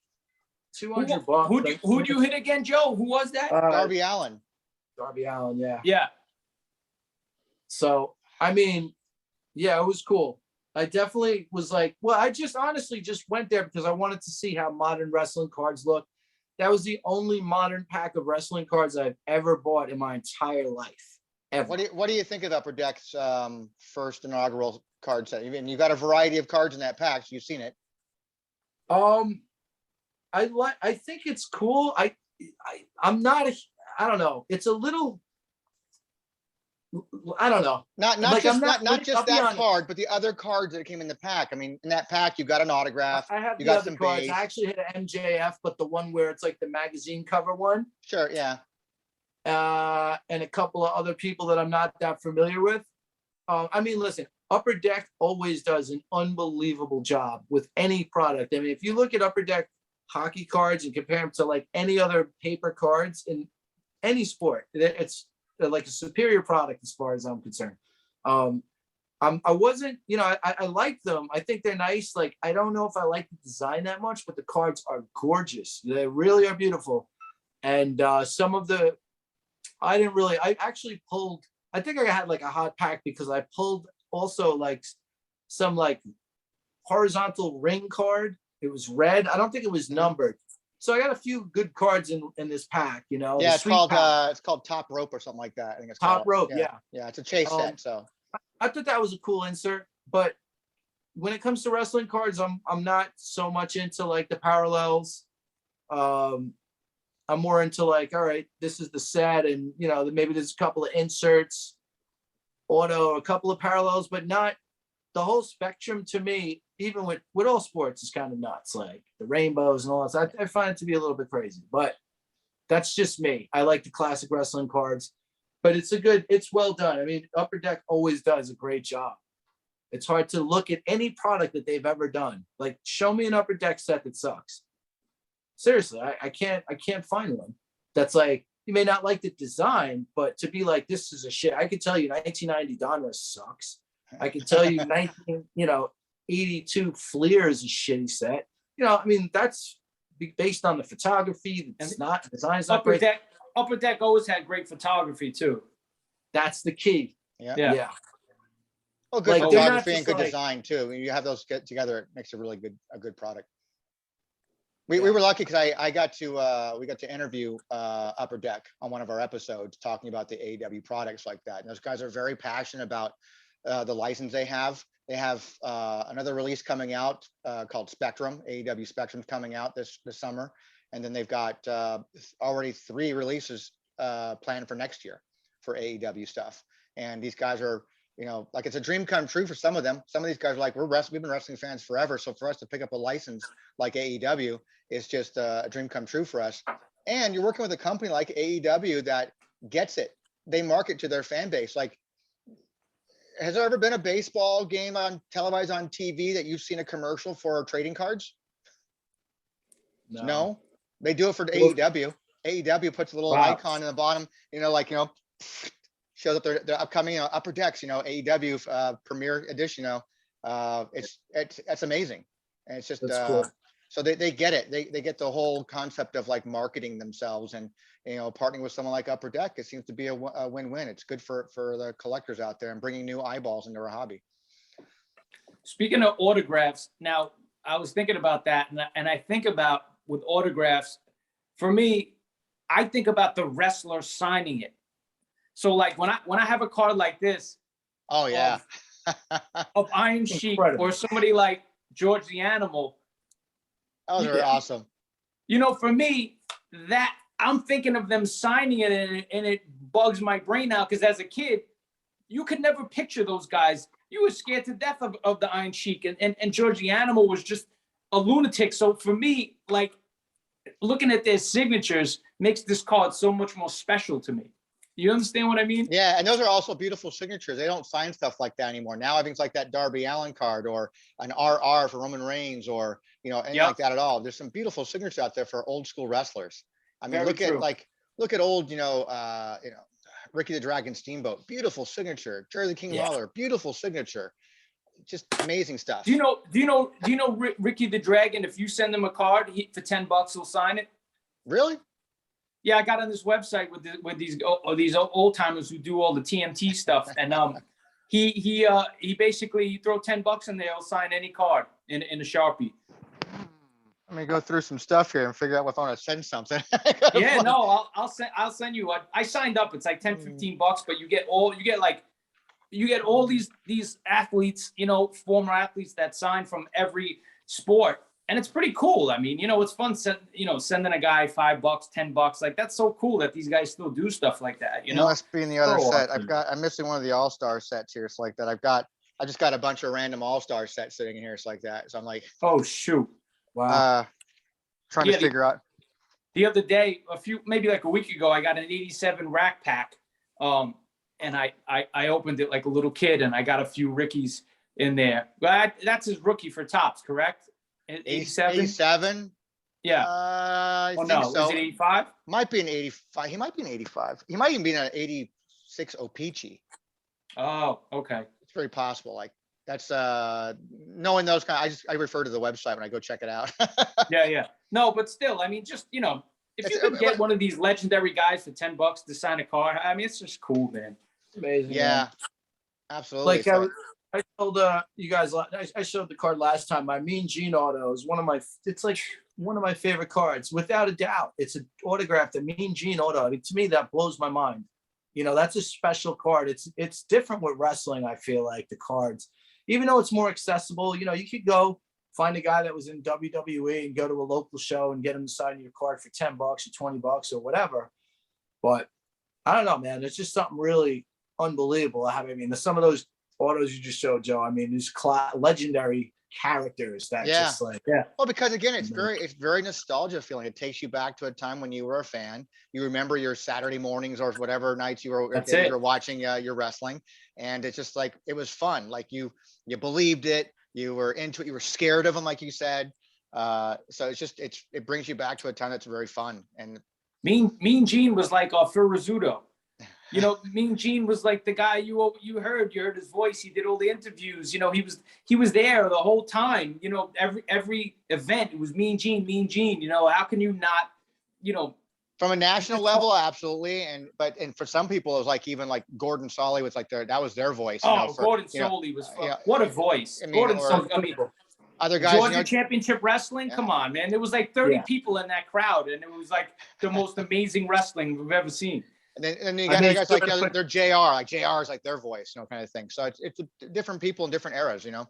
$200. Who'd you hit again, Joe? Who was that? Darby Allin. Darby Allin, yeah. Yeah. So I mean, yeah, it was cool. I definitely was like, well, I just honestly just went there because I wanted to see how modern wrestling cards look. That was the only modern pack of wrestling cards I've ever bought in my entire life. Ever. What do you think of Upper Deck's first inaugural card set? Even you got a variety of cards in that pack, so you've seen it. I think it's cool. I'm not I don't know. It's a little, I don't know. Not just that card, but the other cards that came in the pack. I mean, in that pack, you got an autograph. I have you the got other some cards. base. I actually hit an MJF, but the one where it's like the magazine cover one. Sure, yeah. And a couple of other people that I'm not that familiar with. I mean, listen, Upper Deck always does an unbelievable job with any product. I mean, if you look at Upper Deck hockey cards and compare them to like any other paper cards in any sport, it's like a superior product as far as I'm concerned. I wasn't, I like them. I think they're nice. Like, I don't know if I like the design that much, but the cards are gorgeous. They really are beautiful. And some of the, I actually pulled, I think I had like a hot pack because I pulled also like some like horizontal ring card. It was red. I don't think it was numbered. So I got a few good cards in this pack, Yeah, it's called Top Rope or something like that. I think it's Top Rope. Yeah. Yeah, it's a chase set. So I thought that was a cool insert, but when it comes to wrestling cards, I'm not so much into like the parallels. I'm more into like, all right, this is the set, and maybe there's a couple of inserts, auto, a couple of parallels, but not the whole spectrum. To me, even with all sports, is kind of nuts, like the rainbows and all that. I find it to be a little bit crazy, but that's just me. I like the classic wrestling cards, but it's well done. I mean, Upper Deck always does a great job. It's hard to look at any product that they've ever done. Like, show me an Upper Deck set that sucks. Seriously, I can't find one that's like, you may not like the design, but to be like, this is a shit. I could tell you 1990 Donruss sucks. I can tell you 1982 Fleer is a shitty set. I mean, that's based on the photography. It's not design's not great. Upper Deck always had great photography too. That's the key. Yeah. Yeah. Oh, good Like, they're not photography and just good like- design too. When you have those get together, it makes a really good product. We Yeah. were lucky because I got to we got to interview Upper Deck on one of our episodes talking about the AEW products like that. And those guys are very passionate about the license they have. They have another release coming out called Spectrum. AEW Spectrum's coming out this summer, and then they've got already 3 releases planned for next year for AEW stuff. And these guys are, like it's a dream come true for some of them. Some of these guys are like, we've been wrestling fans forever. So for us to pick up a license like AEW is just a dream come true for us. And you're working with a company like AEW that gets it. They market to their fan base. Like, has there ever been a baseball game televised on TV that you've seen a commercial for trading cards? No. They do it for AEW. AEW puts a little icon in the bottom, shows up their upcoming Upper Decks, AEW premiere edition. It's amazing, and it's just cool. So they get it. They get the whole concept of like marketing themselves, and partnering with someone like Upper Deck. It seems to be a win-win. It's good for the collectors out there and bringing new eyeballs into our hobby. Speaking of autographs, now I was thinking about that, and I think about with autographs. For me, I think about the wrestler signing it. So like when I have a card like this, oh yeah, of Iron Sheik Incredible. or somebody like George the Animal, oh, they're awesome. For me, that I'm thinking of them signing it, and it bugs my brain now because as a kid, you could never picture those guys. You were scared to death of the Iron Sheik, and George the Animal was just a lunatic. So for me, like looking at their signatures makes this card so much more special to me. You understand what I mean? Yeah, and those are also beautiful signatures. They don't sign stuff like that anymore. Now everything's like that Darby Allin card or an RR for Roman Reigns or anything like that at all. There's some beautiful signatures out there for old school wrestlers. I mean, look at old, Ricky the Dragon Steamboat, beautiful signature. Jerry the King Lawler, beautiful signature. Just amazing stuff. Do you know Ricky the Dragon? If you send him a card, for $10, he'll sign it. Really? Yeah, I got on this website with these old timers who do all the TMT stuff, and he basically, you throw $10 in there, he'll sign any card in a Sharpie. Let me go through some stuff here and figure out if I want to send something. Yeah, no, I'll send you. I signed up. It's like $10-15, but you get all these athletes, former athletes that sign from every sport. And it's pretty cool. I mean, it's fun, sending a guy $5, $10. Like, that's so cool that these guys still do stuff like that. Must be in the other set. awesome. I'm missing one of the All-Star sets here. It's like that. I just got a bunch of random All-Star sets sitting in here. It's like that. So I'm like, Oh, shoot. Wow. trying to figure out. The other day, maybe like a week ago, I got an 87 rack pack. And I opened it like a little kid, and I got a few Rickies in there. But that's his rookie for Topps, correct? 87? 87? Yeah. I think no, so. is it 85? Might be an 85. He might be an 85. He might even be an 86 O-Pee-Chee. Oh, okay. It's very possible. Like, that's knowing those I refer to the website when I go check it out. Yeah. No, but still, I mean, just, if you could get one of these legendary guys for $10 to sign a card, I mean, it's just cool, man. It's amazing. Yeah, man. absolutely. Like I told you guys, I showed the card last time. My Mean Gene auto is it's like one of my favorite cards, without a doubt. It's an autograph, the Mean Gene auto. I mean, to me, that blows my mind. That's a special card. It's different with wrestling. I feel like the cards, even though it's more accessible, you could go find a guy that was in WWE and go to a local show and get him to sign your card for $10 or $20 or whatever. But I don't know, man. It's just something really unbelievable. I mean, some of those autos you just showed, Joe. I mean, these legendary characters that just like, Well, because again, it's very nostalgia feeling. It takes you back to a time when you were a fan. You remember your Saturday mornings or whatever nights you were watching your wrestling, and it's just like it was fun. Like you believed it. You were into it. You were scared of them, like you said. So it brings you back to a time that's very fun. And Mean Gene was like Phil Rizzuto. You know, Mean Gene was like the guy you heard his voice. He did all the interviews. You know, he was there the whole time. You know, every event it was Mean Gene, Mean Gene. You know, how can you not? You know, From a national level, absolutely. And for some people, it was like even like Gordon Solly was like that was their voice. You know, Gordon you know, Soley was yeah, what a voice. I mean, Gordon or Soley. I mean, other guys, Georgia you know, Championship Wrestling. Yeah. Come on, man. There was like 30 Yeah. people in that crowd, and it was like the most amazing wrestling we've ever seen. and then you I got mean, guys like, you know, they're JR, like JR is like their voice, you know, kind of thing. So it's different people in different eras, you know.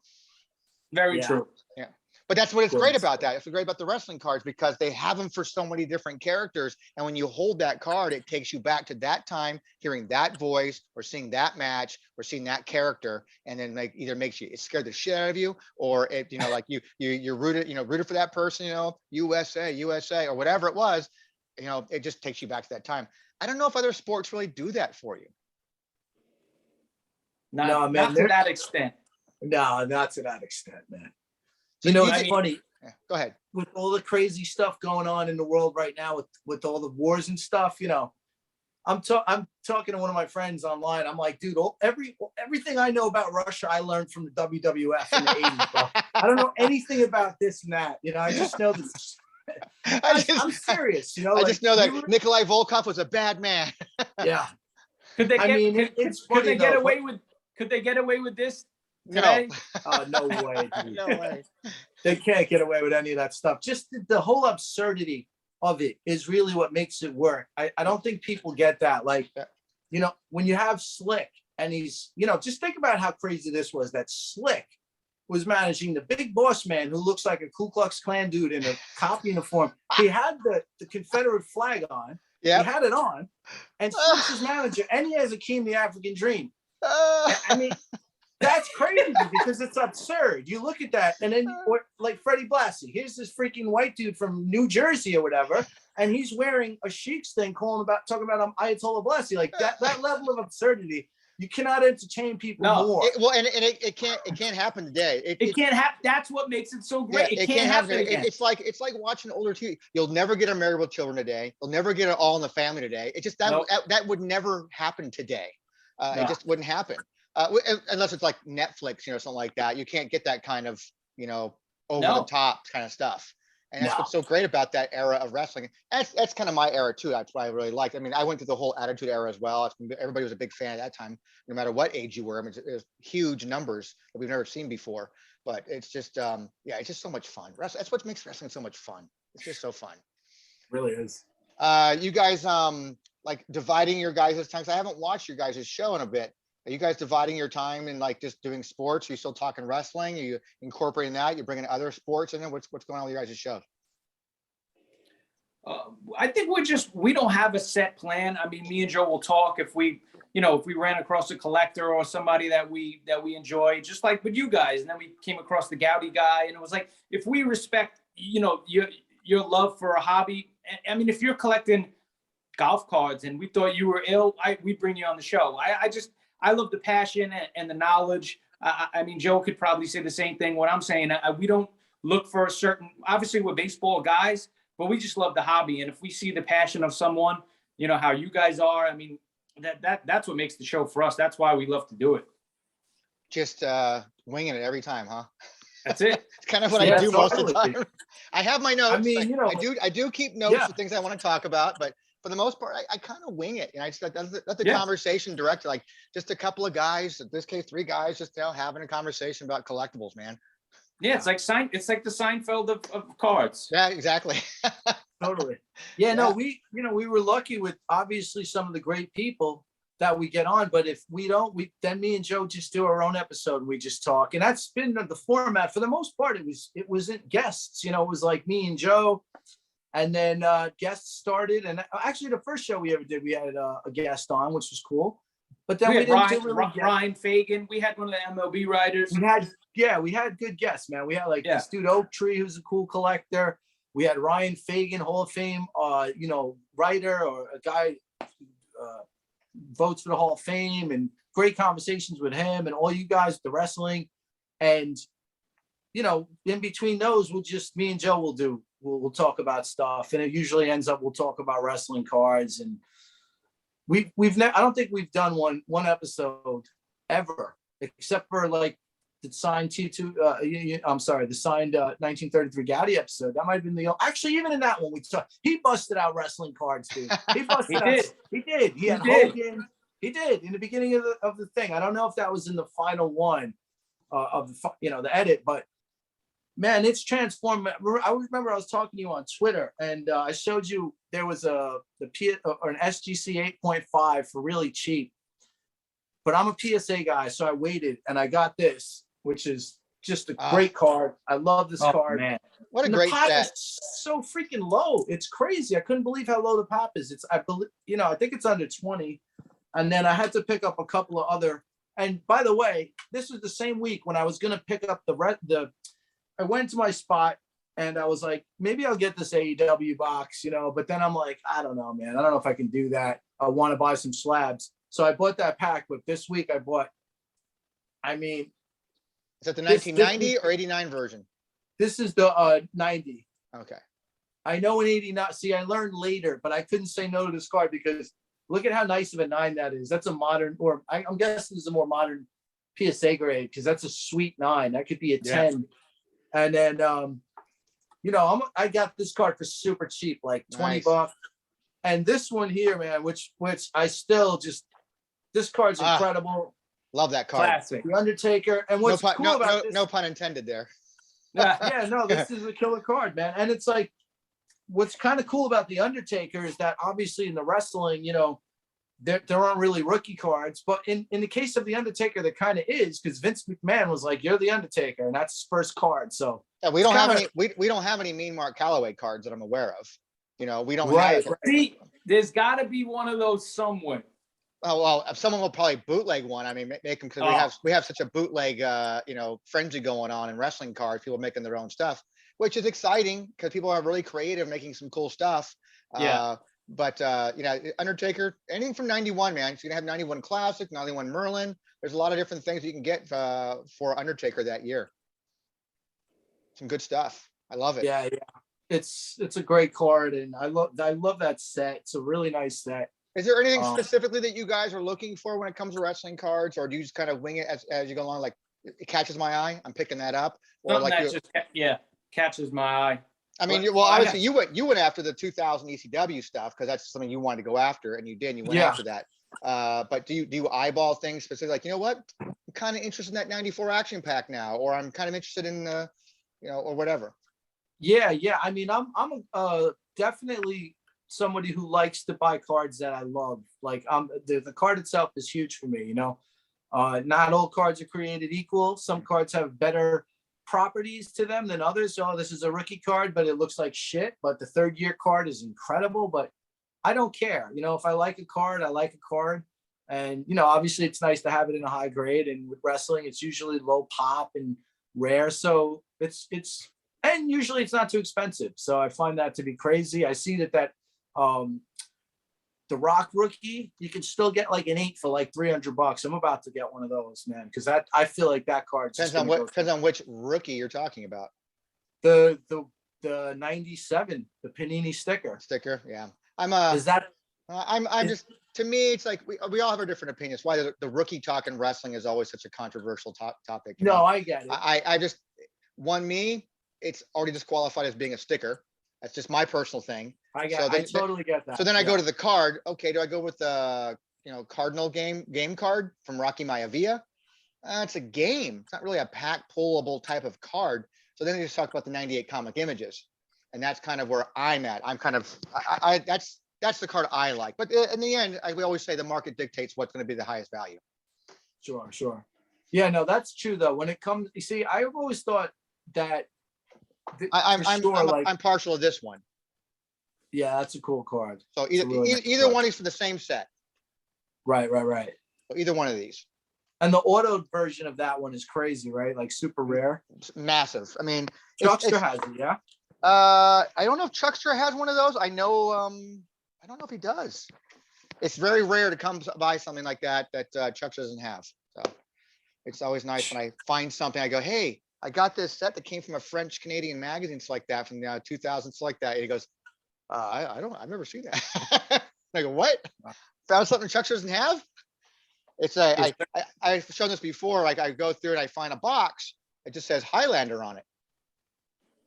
Very Yeah. true. Yeah. But that's what it's Good great stuff. about that. It's great about the wrestling cards because they have them for so many different characters. And when you hold that card, it takes you back to that time, hearing that voice or seeing that match or seeing that character. And then like either makes you, it scared the shit out of you, or it, you know, like you're rooted for that person, you know, USA, or whatever it was, you know, it just takes you back to that time. I don't know if other sports really do that for you. No, man, Not to that extent. No, not to that extent, man. So You know, you it's did- funny. Yeah, go ahead. With all the crazy stuff going on in the world right now with all the wars and stuff, you know, I'm talking to one of my friends online. I'm like, dude, everything I know about Russia, I learned from the WWF in the 80s, bro. I don't know anything about this and that. You know, I just know this. I'm serious. You know, I like, just know that Nikolai Volkov was a bad man. yeah. Could they I get? mean, it's could funny, they get though, away with? Could they get away with this No, today? No way. Dude. no way. They can't get away with any of that stuff. Just the whole absurdity of it is really what makes it work. I don't think people get that. Like, you know, when you have Slick and he's, you know, just think about how crazy this was, that Slick was managing the big boss man who looks like a Ku Klux Klan dude in a cop uniform. He had the Confederate flag on. Yeah. He had it on. And Slick's his manager. And he has Akeem the African Dream. I mean, that's crazy because it's absurd. You look at that, and then like Freddie Blassie, here's this freaking white dude from New Jersey or whatever, and he's wearing a Sheik's thing, talking about Ayatollah Blassie. Like that level of absurdity, you cannot entertain people more. It can't happen today. It can't happen. That's what makes it so great. Yeah, it can't happen again. It's like watching older TV. You'll never get a Married with Children today. You'll never get it All in the Family today. It just that would never happen today. It just wouldn't happen. Unless it's like Netflix, you know, something like that. You can't get that kind of, you know, over the top kind of stuff. And that's what's so great about that era of wrestling. That's kind of my era too. That's why I really liked. I mean, I went through the whole Attitude Era as well. Everybody was a big fan at that time, no matter what age you were. I mean, it was huge numbers that we've never seen before. But it's just, it's just so much fun. That's what makes wrestling so much fun. It's just so fun. It really is. You guys, like dividing your guys' times. I haven't watched your guys' show in a bit. Are you guys dividing your time in like just doing sports? Are you still talking wrestling? Are you incorporating that? You're bringing other sports in there? What's going on with your guys' show? I think we don't have a set plan. I mean, me and Joe will talk if we ran across a collector or somebody that we enjoy, just like with you guys. And then we came across the Gowdy guy, and it was like, if we respect, you know, your love for a hobby. I mean, if you're collecting golf cards and we thought you were ill, we'd bring you on the show. I love the passion and the knowledge. I mean, Joe could probably say the same thing. What I'm saying, we don't look for a certain, obviously we're baseball guys, but we just love the hobby. And if we see the passion of someone, you know, how you guys are, I mean, that's what makes the show for us. That's why we love to do it. Just winging it every time, huh? That's it. It's kind of what I do most of the time. I have my notes. I mean, you know, I do keep notes of things I want to talk about, but for the most part, I kind of wing it. And I just let the conversation direct, like just a couple of guys, in this case, 3 guys, just having a conversation about collectibles, man. Yeah, it's like the Seinfeld of cards. Yeah, exactly. Totally. Yeah, no, we were lucky with obviously some of the great people that we get on, but if we don't, then me and Joe just do our own episode and we just talk. And that's been the format for the most part. It wasn't guests, you know, it was like me and Joe. And then guests started, and actually the first show we ever did, we had a guest on, which was cool. But then we didn't do really Ryan Fagan. We had one of the MLB writers. We had good guests, man. We had like this dude Oak Tree, who's a cool collector. We had Ryan Fagan, Hall of Fame, you know, writer, or a guy votes for the Hall of Fame, and great conversations with him and all you guys, the wrestling. And you know, in between those, me and Joe will we'll talk about stuff, and it usually ends up we'll talk about wrestling cards, and we've never, I don't think we've done one episode ever, except for like the signed T2, I'm sorry, the signed 1933 Gaudi episode. That might have been actually, even in that one, he busted out wrestling cards, dude. He busted He out, did. he did. He had did. Hogan. He did in the beginning of the thing. I don't know if that was in the final one of the edit, but man, it's transformed. I remember I was talking to you on Twitter, and I showed you there was an SGC 8.5 for really cheap. But I'm a PSA guy, so I waited, and I got this, which is just a great card. I love this card. Man. What a And great the pop set. is so freaking low. It's crazy. I couldn't believe how low the pop is. I believe, I think it's under 20. And then I had to pick up a couple of other. And by the way, this was the same week when I was gonna pick up I went to my spot and I was like, maybe I'll get this AEW box, but then I'm like, I don't know, man. I don't know if I can do that. I want to buy some slabs. So I bought that pack, but this week I bought, Is that the 1990 or 89 version? This is the 90. Okay. I know in 89, see, I learned later, but I couldn't say no to this card because look at how nice of a 9 that is. That's a modern, or I'm guessing this is a more modern PSA grade because that's a sweet 9. That could be a 10. Yeah. And then, I got this card for super cheap, like 20 bucks. And this one here, man, which I still just, this card's incredible. Love that card. Classic. The Undertaker. And what's cool about this, no pun intended there. yeah, no, this is a killer card, man. And it's like, what's kind of cool about the Undertaker is that obviously in the wrestling, there aren't really rookie cards, but in the case of the Undertaker, there kind of is, because Vince McMahon was like, "You're the Undertaker," and that's his first card. So yeah, we don't have any Mean Mark Calloway cards that I'm aware of. We don't have. See, there's got to be one of those somewhere. Oh well, someone will probably bootleg one. I mean, make them, because we have such a bootleg, frenzy going on in wrestling cards. People making their own stuff, which is exciting because people are really creative, making some cool stuff. Yeah. But Undertaker, anything from 91, man. It's gonna have 91 Classic, 91 Merlin. There's a lot of different things you can get for Undertaker that year. Some good stuff. I love it. Yeah. It's a great card, and I love that set. It's a really nice set. Is there anything specifically that you guys are looking for when it comes to wrestling cards, or do you just kind of wing it as you go along? Like, it catches my eye, I'm picking that up, or Something like that just catches my eye. I mean, well, obviously you went after the 2000 ECW stuff because that's something you wanted to go after, and you did. And you went after that. But do you eyeball things specifically? Like, you know what? I'm kind of interested in that 94 action pack now, or I'm kind of interested in or whatever. Yeah. I mean, I'm definitely somebody who likes to buy cards that I love. Like, the card itself is huge for me. Not all cards are created equal. Some cards have better properties to them than others. So this is a rookie card, but it looks like shit. But the 3rd year card is incredible. But I don't care. If I like a card, I like a card. And obviously it's nice to have it in a high grade. And with wrestling, it's usually low pop and rare. So and usually it's not too expensive. So I find that to be crazy. I see that the Rock rookie, you can still get like an 8 for like $300. I'm about to get one of those, man, because I feel like that card depends on which rookie you're talking about. The 97, the Panini sticker. Yeah. To me, it's like we all have our different opinions. Why the rookie talk in wrestling is always such a controversial topic. No, I get it. I just it's already disqualified as being a sticker. That's just my personal thing. I totally get that. So then I go to the card. Okay, do I go with the Cardinal game card from Rocky Maivia? It's a game. It's not really a pack pullable type of card. So then they just talk about the 98 comic images, and that's kind of where I'm at. I'm kind of that's the card I like. But in the end, we always say the market dictates what's going to be the highest value. Sure. Yeah, no, that's true though. When it comes, you see, I've always thought that. I'm partial to this one. Yeah, that's a cool card. So either one is for the same set. Right. So either one of these. And the auto version of that one is crazy, right? Like super rare. It's massive. I mean, Chuckster has it, yeah. I don't know if Chuckster has one of those. I know. I don't know if he does. It's very rare to come by something like that Chuckster doesn't have. So it's always nice when I find something. I go, hey, I got this set that came from a French Canadian magazine, like that, from the 2000s, like that. And he goes, I've never seen that. I go, what? found something Chuck doesn't have. It's a, Yes, I've shown this before, like I go through and I find a box, it just says Highlander on it.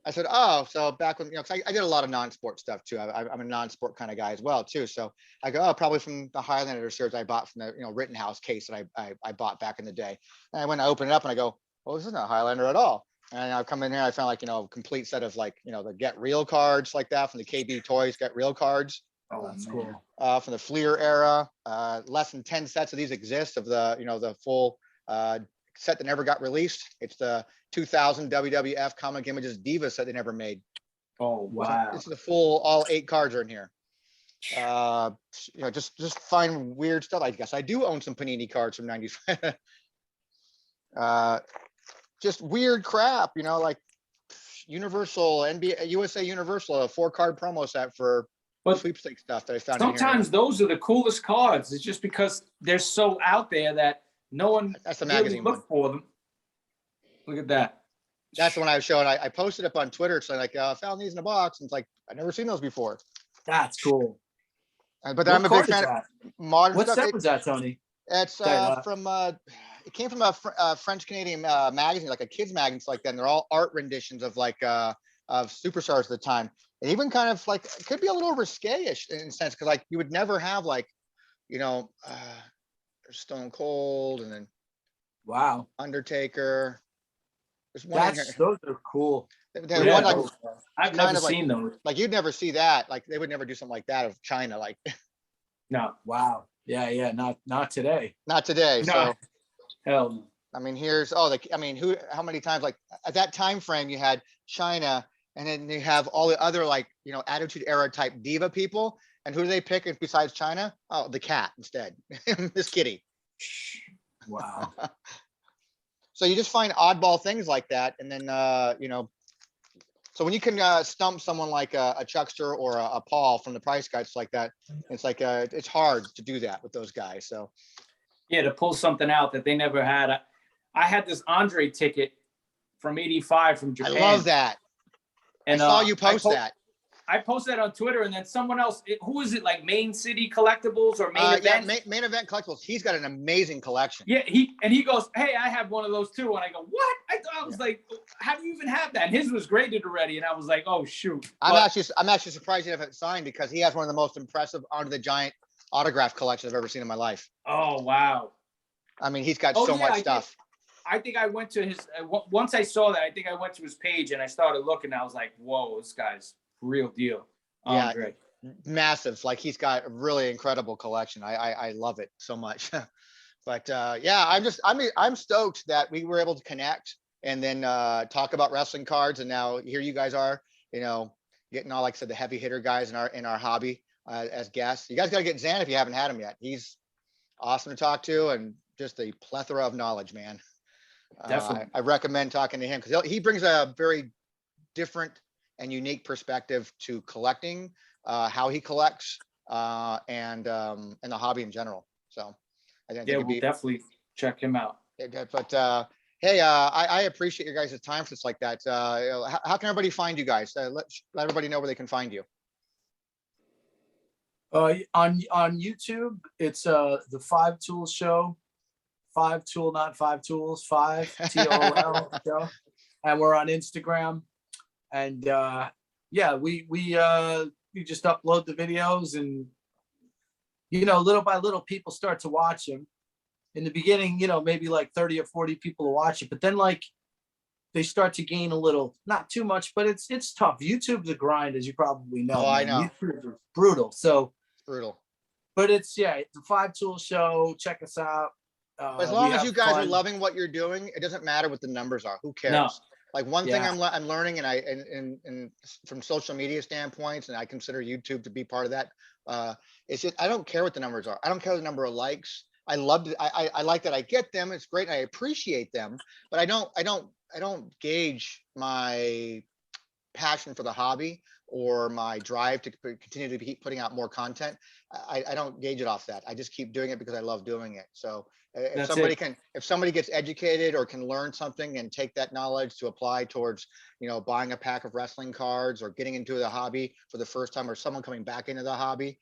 I said, oh, so back when, you know, 'cause I did a lot of non-sport stuff too. I'm a non-sport kind of guy as well too. So I go, oh, probably from the Highlander shirts I bought from the, you know, Rittenhouse case that I bought back in the day. And when I open it up and I go, well, this isn't a Highlander at all. And I come in here, I found like, you know, a complete set of like, you know, the Get Real cards like that from the KB Toys Get Real cards. Oh, that's cool. From the Fleer era. Less than 10 sets of these exist of the, you know, the full set that never got released. It's the 2000 WWF Comic Images Diva set they never made. oh, wow. It's the full, all 8 cards are in here. You know, just find weird stuff. I guess I do own some Panini cards from 95. Just weird crap, you know, like Universal, NBA, USA Universal, a 4-card promo set for But sweepstake stuff that I found in here. sometimes those are the coolest cards. It's just because they're so out there that no one That's the really magazine one. look for them. Look at that. That's the one I was showing. I posted up on Twitter. So like, I found these in a box. And it's like, I've never seen those before. That's cool. But I'm a big fan of modern What stuff. set was that, Tony? It's from, it came from a French Canadian magazine, like a kids magazine like that. And they're all art renditions of like, of superstars at the time. And even kind of like, it could be a little risque-ish in a sense. Cause like you would never have like, you know, Stone Cold and then Wow. Undertaker. There's one in That's, here. those are cool. There's Yeah, one like, those- I've kind never of like- seen those. like you'd never see that. Like they would never do something like that of China. Like No, Wow. Yeah. Not today. not today. No. So hell no. I mean, here's I mean, how many times like at that time frame you had China, and then you have all the other like, you know, Attitude Era type diva people, and who do they pick besides China? Oh, the cat instead, Miss Kitty. Wow. So you just find oddball things like that, and then you know, so when you can stump someone like a Chuckster or a Paul from the Price Guides like that, it's like it's hard to do that with those guys. So Yeah, to pull something out that they never had. I had this Andre ticket from '85 from I Japan. love that. And I saw you post that. I posted that on Twitter, and then someone else, who is it, like Main City Collectibles or Main Yeah, Event? main event collectibles. He's got an amazing collection. Yeah, he goes, hey, I have one of those too. And I go, what? I was like, how do you even have that? And his was graded already. And I was like, oh shoot. I'm actually surprised you haven't signed because he has one of the most impressive Andre the Giant autograph collections I've ever seen in my life. Oh wow. I mean, he's got Oh, so yeah, much I did. stuff. I think I went to his, once I saw that, I think I went to his page and I started looking. I was like, whoa, this guy's real deal. Yeah. Andre. Massive. Like he's got a really incredible collection. I love it so much. But yeah, I'm stoked that we were able to connect and then talk about wrestling cards. And now here you guys are, you know, getting all, like I said, the heavy hitter guys in our hobby as guests. You guys got to get Zan if you haven't had him yet. He's awesome to talk to and just a plethora of knowledge, man. Definitely. I recommend talking to him because he brings a very different and unique perspective to collecting, how he collects, and the hobby in general. So I think Yeah, it'd we'll be, definitely check him out. but hey, I appreciate your guys' time for this like that. You know, how can everybody find you guys? Let everybody know where they can find you. On YouTube, it's the 5 Tool Show. 5 Tool, not 5 Tools. 5 TOL show. And we're on Instagram. And yeah, we just upload the videos, and you know, little by little people start to watch them. In the beginning, you know, maybe like 30 or 40 people will watch it, but then like they start to gain a little, not too much, but it's tough. YouTube's a grind, as you probably know. Oh, I man. know. YouTube is brutal. So, It's brutal. but it's the 5 Tool Show. Check us out. As We long as have you guys are fun. loving what you're doing, it doesn't matter what the numbers are. Who cares? No. Like one thing Yeah. I'm learning, and and from social media standpoints, and I consider YouTube to be part of that. It's just I don't care what the numbers are. I don't care the number of likes. I love it. I like that I get them. It's great. I appreciate them, but I don't gauge my passion for the hobby or my drive to continue to keep putting out more content. I don't gauge it off that. I just keep doing it because I love doing it. So if somebody gets educated or can learn something and take that knowledge to apply towards, you know, buying a pack of wrestling cards or getting into the hobby for the first time, or someone coming back into the hobby,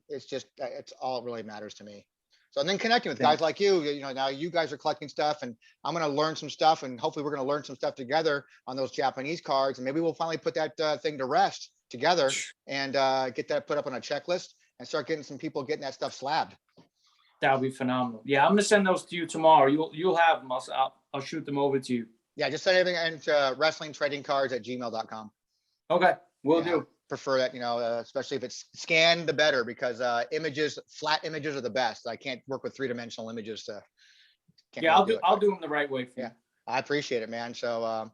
It's just, it's all it really matters to me. So, and then connecting with Yeah. guys like you know, now you guys are collecting stuff and I'm going to learn some stuff and hopefully we're going to learn some stuff together on those Japanese cards. And maybe we'll finally put that thing to rest together and get that put up on a checklist and start getting some people getting that stuff slabbed. That would be phenomenal. Yeah, I'm gonna send those to you tomorrow. You'll have them. I'll shoot them over to you. Yeah, just send everything into wrestlingtradingcards@gmail.com. Okay, will Yeah, do. prefer that, you know, especially if it's scanned, the better, because images, flat images are the best. I can't work with three-dimensional images. Can't Yeah, really I'll it. do them the right way for you. Yeah. I appreciate it, man. So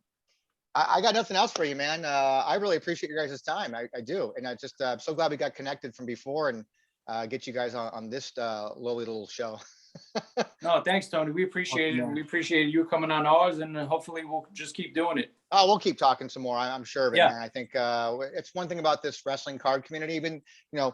I got nothing else for you, man. I really appreciate your guys' time. I do. And I just I'm so glad we got connected from before and get you guys on this lowly little show. No, thanks, Tony. We appreciate it. Yeah. We appreciate you coming on ours, and hopefully we'll just keep doing it. Oh, we'll keep talking some more. I'm sure of it, Yeah. man. I think it's one thing about this wrestling card community. Even, you know,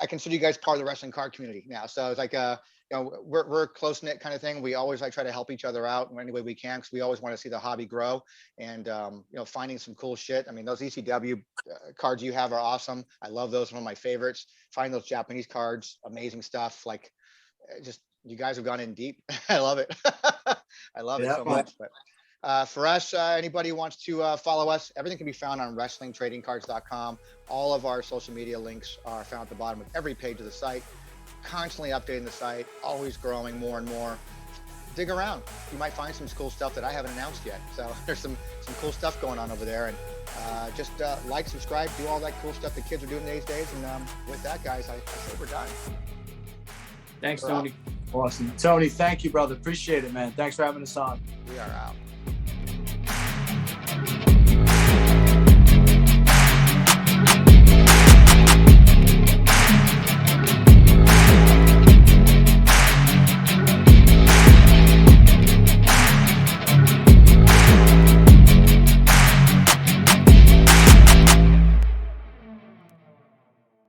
I consider you guys part of the wrestling card community now. So it's like, you know, we're a close knit kind of thing. We always like try to help each other out in any way we can because we always want to see the hobby grow and you know, finding some cool shit. I mean, those ECW cards you have are awesome. I love those. One of my favorites. Find those Japanese cards, amazing stuff. Like, just you guys have gone in deep. I love it. I love it Yeah, so well- much. But for us, anybody who wants to follow us, everything can be found on wrestlingtradingcards.com. All of our social media links are found at the bottom of every page of the site. Constantly updating the site, always growing more and more. Dig around. You might find some cool stuff that I haven't announced yet. So there's some cool stuff going on over there. And just like, subscribe, do all that cool stuff the kids are doing these days. And with that, guys, I say we're done. Thanks, We're Tony. Awesome. Tony, thank you, brother. Appreciate it, man. Thanks for having us on. We are out.